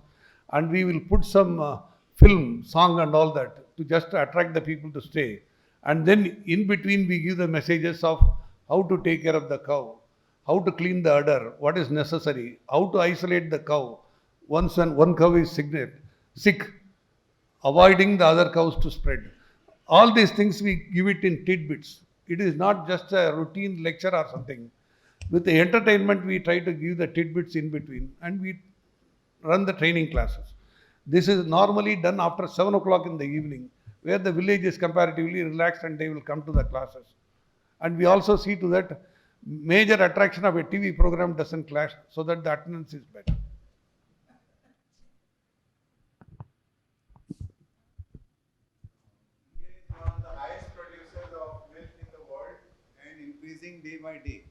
and we will put some film, song, and all that to just attract the people to stay. And then in between, we give the messages of how to take care of the cow, how to clean the udder, what is necessary, how to isolate the cow once one cow is sick, avoiding the other cows to spread. All these things we give it in tidbits. It is not just a routine lecture or something. With the entertainment, we try to give the tidbits in between, and we run the training classes. This is normally done after 7 o'clock in the evening, where the village is comparatively relaxed and they will come to the classes. And we also see to that major attraction of a TV program doesn't clash, so that the attendance is better. India is one of the highest producers of milk in the world and increasing day by day.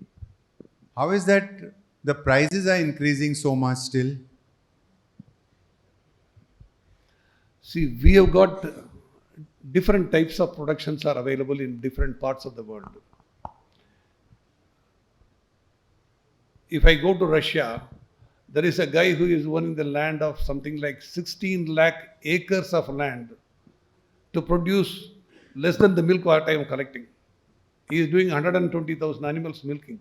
How is that the prices are increasing so much still? See, we have got different types of productions are available in different parts of the world. If I go to Russia, there is a guy who is owning the land of something like 16 lakh acres of land to produce less than the milk what I am collecting. He is doing 120,000 animals milking.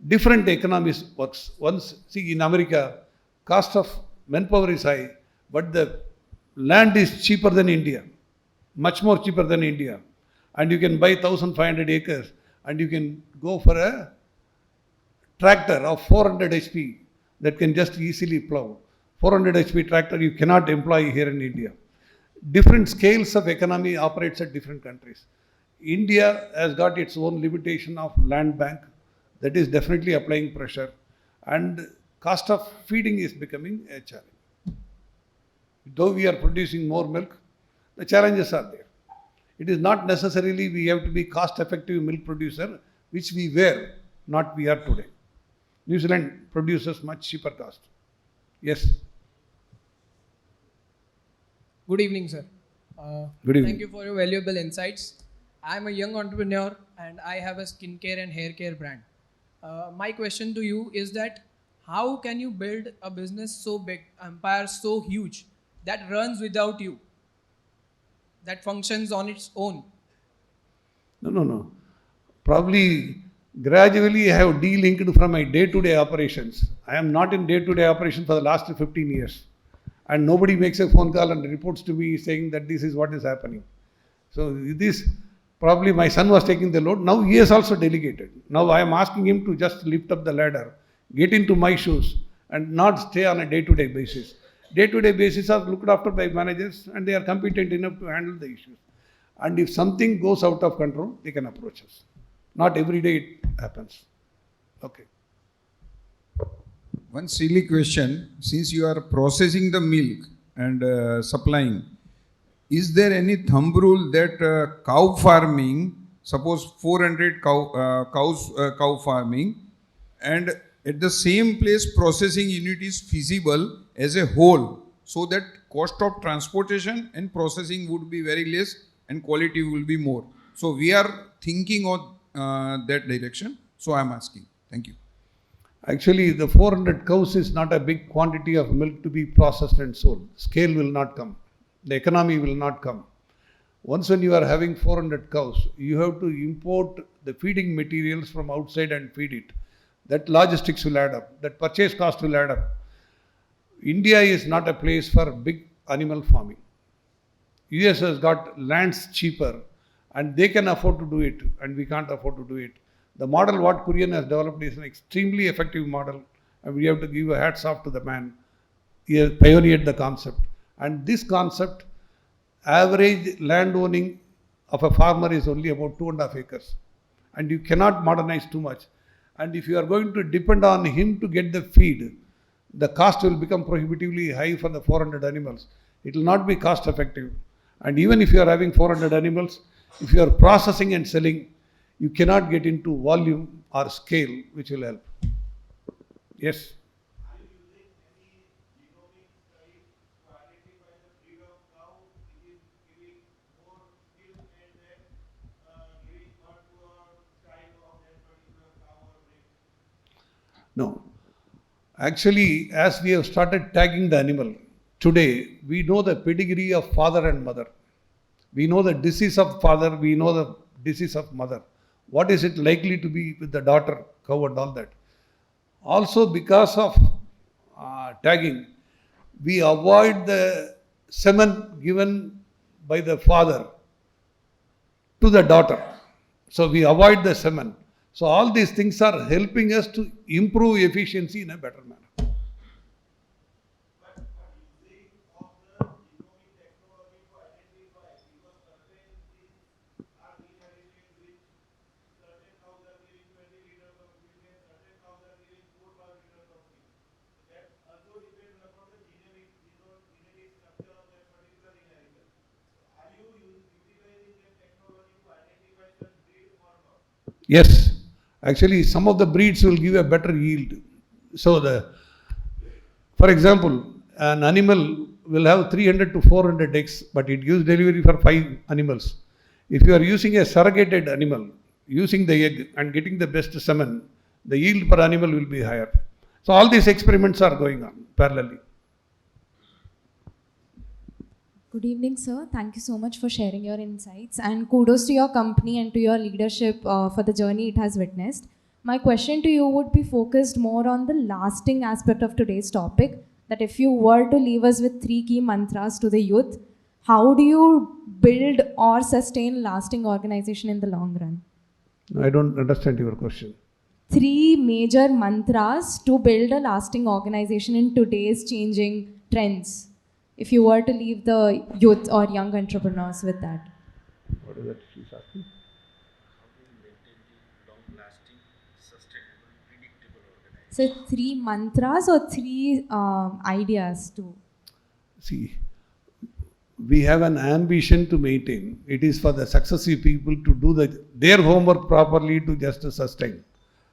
Different economies works. Once, see, in America, cost of manpower is high, but the land is cheaper than India, much more cheaper than India. And you can buy 1,500 acres and you can go for a tractor of 400 HP that can just easily plow. 400 HP tractor you cannot employ here in India. Different scales of economy operates at different countries. India has got its own limitation of land bank that is definitely applying pressure, and cost of feeding is becoming a challenge. Though we are producing more milk, the challenges are there. It is not necessarily we have to be cost-effective milk producer, which we were, not we are today. New Zealand produces much cheaper cost. Yes. Good evening, sir. Good evening. Thank you for your valuable insights. I am a young entrepreneur and I have a skincare and hair care brand. My question to you is that how can you build a business so big, empire so huge, that runs without you, that functions on its own? No. Probably gradually I have de-linked from my day-to-day operations. I am not in day-to-day operation for the last 15 years. And nobody makes a phone call and reports to me saying that this is what is happening. So this, probably my son was taking the load. Now he has also delegated. Now I am asking him to just lift up the ladder, get into my shoes and not stay on a day-to-day basis. Day-to-day basis are looked after by managers and they are competent enough to handle the issues. And if something goes out of control, they can approach us. Not every day it happens. Okay. One silly question, since you are processing the milk and supplying, is there any thumb rule that cow farming, suppose 400 cow farming, and at the same place processing unit is feasible as a whole, so that cost of transportation and processing would be very less and quality will be more. So we are thinking of that direction. So I am asking. Thank you. Actually, the 400 cows is not a big quantity of milk to be processed and sold. Scale will not come. The economy will not come. Once when you are having 400 cows, you have to import the feeding materials from outside and feed it. That logistics will add up. That purchase cost will add up. India is not a place for big animal farming. US has got lands cheaper and they can afford to do it and we can't afford to do it. The model what Korean has developed is an extremely effective model and we have to give a hats off to the man. He has pioneered the concept. And this concept, average land owning of a farmer is only about 2.5 acres. and you cannot modernize too much. And if you are going to depend on him to get the feed, the cost will become prohibitively high for the 400 animals. It will not be cost effective. And even if you are having 400 animals, if you are processing and selling, you cannot get into volume or scale, which will help. Yes. No. Actually, as we have started tagging the animal, today we know the pedigree of father and mother. We know the disease of father, we know the disease of mother. What is it likely to be with the daughter, cow and all that? Also, because of tagging, we avoid the semen given by the father to the daughter. So we avoid the semen. So all these things are helping us to improve efficiency in a better manner. Yes, actually some of the breeds will give a better yield. So for example, an animal will have 300 to 400 eggs, but it gives delivery for 5 animals. If you are using a surrogated animal, using the egg and getting the best semen, the yield per animal will be higher. So all these experiments are going on parallelly. Good evening, sir. Thank you so much for sharing your insights, and kudos to your company and to your leadership for the journey it has witnessed. My question to you would be focused more on the lasting aspect of today's topic, that if you were to leave us with 3 key mantras to the youth, how do you build or sustain lasting organization in the long run? I don't understand your question. 3 major mantras to build a lasting organization in today's changing trends. If you were to leave the youth or young entrepreneurs with that. What is that she's asking? So 3 mantras or 3 ideas to. See, we have an ambition to maintain. It is for the successive people to do their homework properly to just sustain.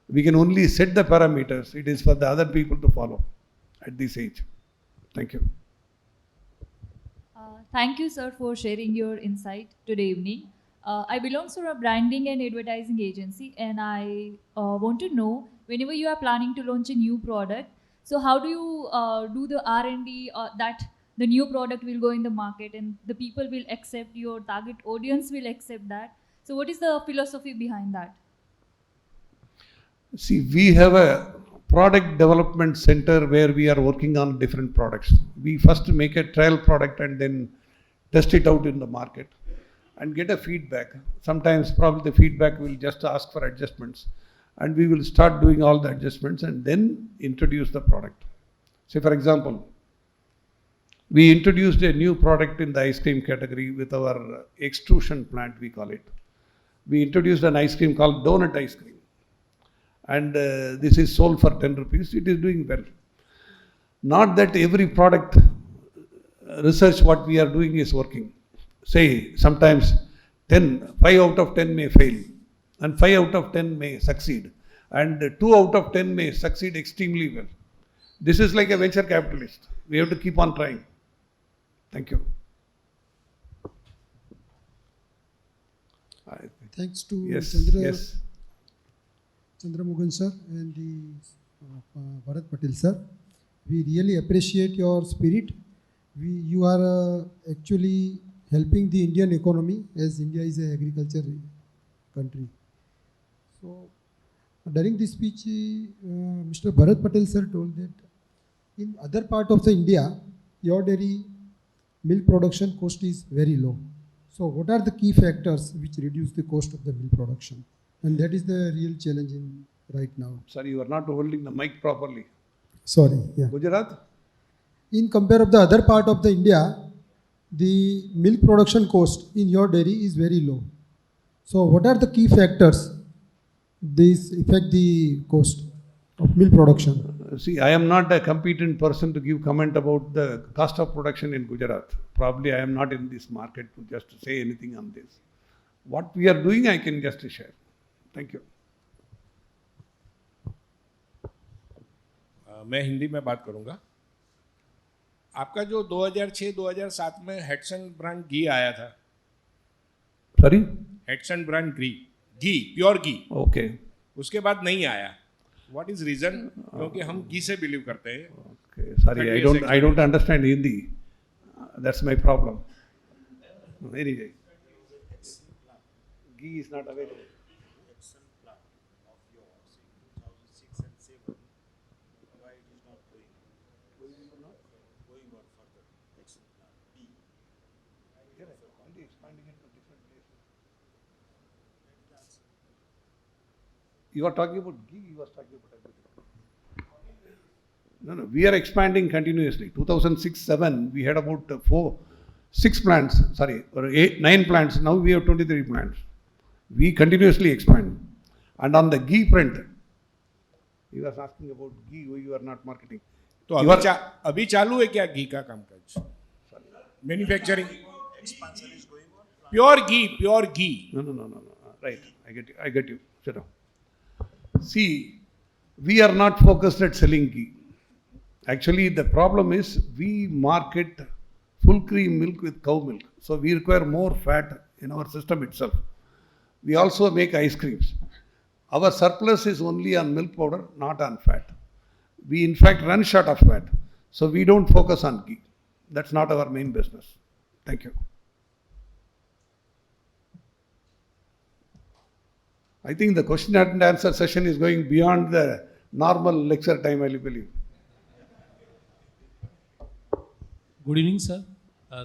We can only set the parameters. It is for the other people to follow at this age. Thank you. Thank you, sir, for sharing your insight today evening. I belong to a branding and advertising agency, and I want to know, whenever you are planning to launch a new product, so how do you do the R&D that the new product will go in the market and the people will accept, your target audience will accept that? So what is the philosophy behind that? See, we have a product development center where we are working on different products. We first make a trial product and then test it out in the market and get a feedback. Sometimes probably the feedback will just ask for adjustments, and we will start doing all the adjustments and then introduce the product. Say for example, we introduced a new product in the ice cream category with our extrusion plant, we call it. We introduced an ice cream called donut ice cream. And this is sold for 10 rupees. It is doing well. Not that every product research what we are doing is working. Say sometimes 5 out of 10 may fail and 5 out of 10 may succeed and 2 out of 10 may succeed extremely well. This is like a venture capitalist. We have to keep on trying. Thank you. Thanks to yes. Chandramogan sir and the Bharat Patel sir. We really appreciate your spirit. You are actually helping the Indian economy, as India is an agriculture country. So during this speech, Mr. Bharat Patel sir told that in other part of the India, your dairy milk production cost is very low. So what are the key factors which reduce the cost of the milk production? And that is the real challenge in right now. Sorry, you are not holding the mic properly. Sorry, yeah. Gujarat? In compare of the other part of the India, the milk production cost in your dairy is very low. So what are the key factors this affect the cost of milk production? See, I am not a competent person to give comment about the cost of production in Gujarat. Probably I am not in this market to just say anything on this. What we are doing, I can just share. Thank you. मैं हिंदी में बात करूंगा। आपका जो 2006-2007 में Hatsun brand घी आया था, Sorry? Hatsun brand घी, pure घी, Okay. उसके बाद नहीं आया। What is reason? क्योंकि हम घी से बिलीव करते हैं। Okay. Sorry, I don't understand Hindi. That's my problem. Anyway, ghee is not available. You are talking about ghee, you are talking about everything. No, we are expanding continuously. 2006-07, we had about 9 plants. Now we have 23 plants. We continuously expand. And on the ghee front, you are asking about ghee, you are not marketing. तो अभी चालू है क्या घी का कामकाज? Manufacturing, pure ghee. No. Right, I get you. Shut up. See, we are not focused at selling ghee. Actually, the problem is we market full cream milk with cow milk. So we require more fat in our system itself. We also make ice creams. Our surplus is only on milk powder, not on fat. We in fact run short of fat. So we don't focus on ghee. That's not our main business. Thank you. I think the question and answer session is going beyond the normal lecture time, I believe. Good evening, sir.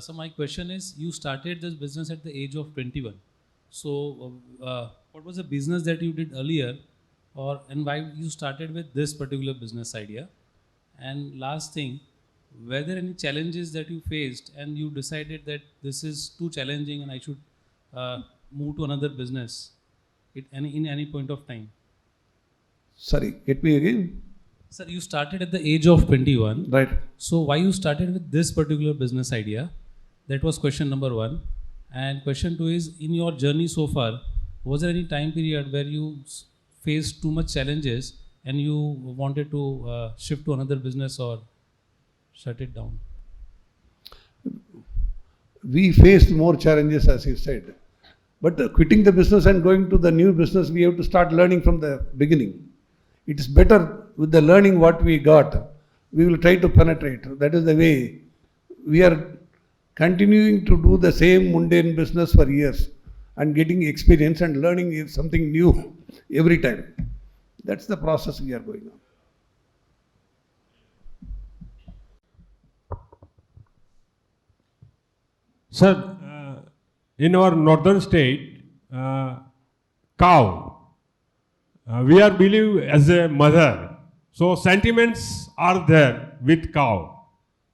So my question is, you started this business at the age of 21. So what was the business that you did earlier, and why you started with this particular business idea? And last thing, were there any challenges that you faced and you decided that this is too challenging and I should move to another business in any point of time? Sorry, get me again. Sir, you started at the age of 21. Right. So why you started with this particular business idea? That was question number 1. And question 2 is, in your journey so far, was there any time period where you faced too much challenges and you wanted to shift to another business or shut it down? We faced more challenges, as you said. But quitting the business and going to the new business, we have to start learning from the beginning. It is better with the learning what we got. We will try to penetrate. That is the way. We are continuing to do the same mundane business for years and getting experience and learning something new every time. That's the process we are going on. Sir, in our northern state, cow, we are believed as a mother. So sentiments are there with cow.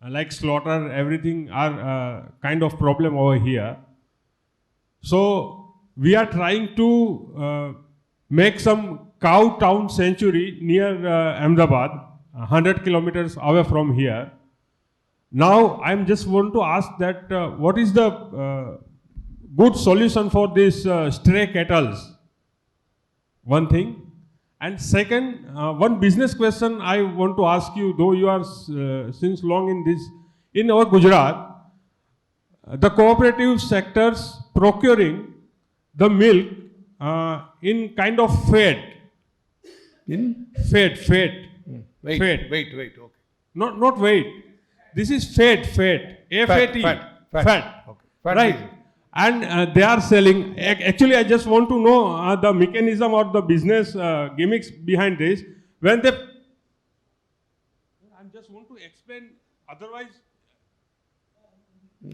Like slaughter, everything are kind of problem over here. So we are trying to make some cow town sanctuary near Ahmedabad, 100 kilometers away from here. Now I just want to ask that what is the good solution for this stray cattle? One thing. And second, one business question I want to ask you, though you are since long in this, in our Gujarat, the cooperative sectors procuring the milk in kind of fat. In? Fat. Wait, okay. Not weight. This is fat. F-A-T. Fat. Okay. Right. And they are selling. Actually, I just want to know the mechanism or the business gimmicks behind this. When they, I just want to explain. Otherwise,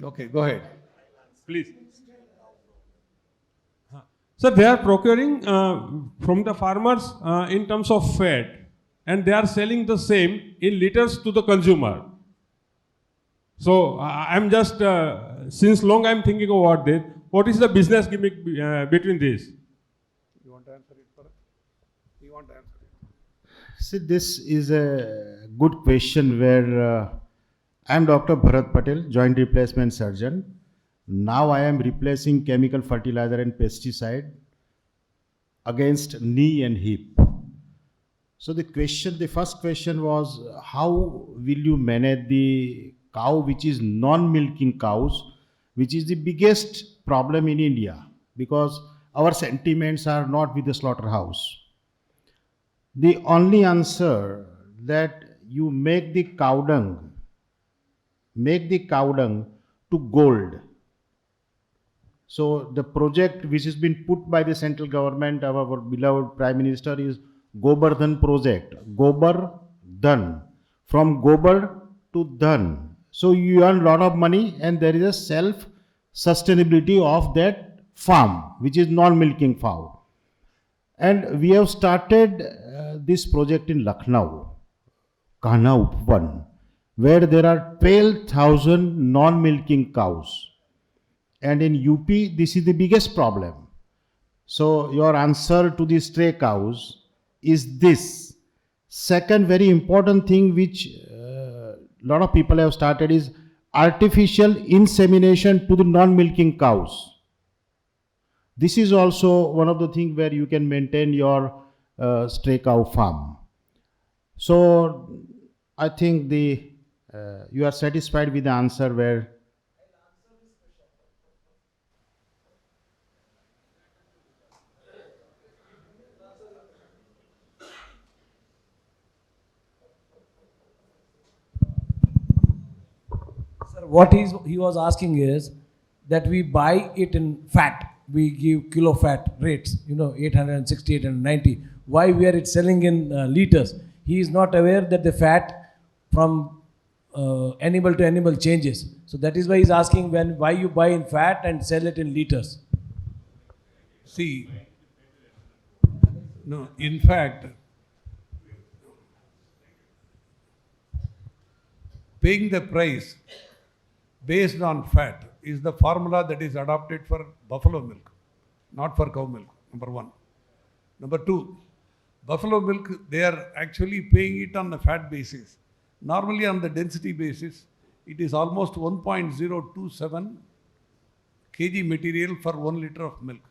okay, go ahead. Please. So they are procuring from the farmers in terms of fat, and they are selling the same in liters to the consumer. So I'm just, since long I'm thinking about this, what is the business gimmick between this? You want to answer it first? You want to answer it? See, this is a good question where I am Dr. Bharat Patel, joint replacement surgeon. Now I am replacing chemical fertilizer and pesticide against knee and hip. So the first question was, how will you manage the cow which is non-milking cows, which is the biggest problem in India, because our sentiments are not with the slaughterhouse. The only answer that you make the cow dung to gold. So the project which has been put by the central government, our beloved Prime Minister, is Gobar Dhan project. Gobar Dhan. From Gobar to Dhan. So you earn a lot of money and there is a self-sustainability of that farm, which is non-milking farm. And we have started this project in Lucknow, Kahna Upvan, where there are 12,000 non-milking cows. And in UP, this is the biggest problem. So your answer to the stray cows is this. Second very important thing which a lot of people have started is artificial insemination to the non-milking cows. This is also one of the things where you can maintain your stray cow farm. So I think you are satisfied with the answer where. Sir, what he was asking is that we buy it in fat. We give kilo fat rates, 860, 890. Why we are selling in liters? He is not aware that the fat from animal to animal changes. So that is why he is asking why you buy in fat and sell it in liters. See, no, in fact, paying the price based on fat is the formula that is adopted for buffalo milk, not for cow milk, number one. Number two, buffalo milk, they are actually paying it on the fat basis. Normally on the density basis, it is almost 1.027 kg material for 1 liter of milk.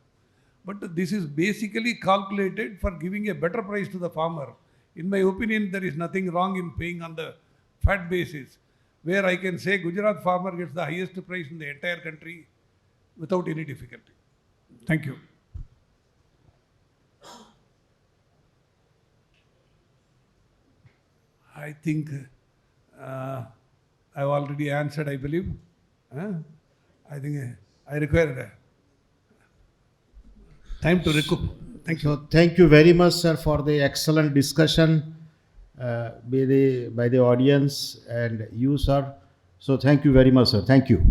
But this is basically calculated for giving a better price to the farmer. In my opinion, there is nothing wrong in paying on the fat basis, where I can say Gujarat farmer gets the highest price in the entire country without any difficulty. Thank you. I think I've already answered, I believe. I think I require time to recoup. Thank you. So thank you very much, sir, for the excellent discussion by the audience and you, sir. So thank you very much, sir. Thank you.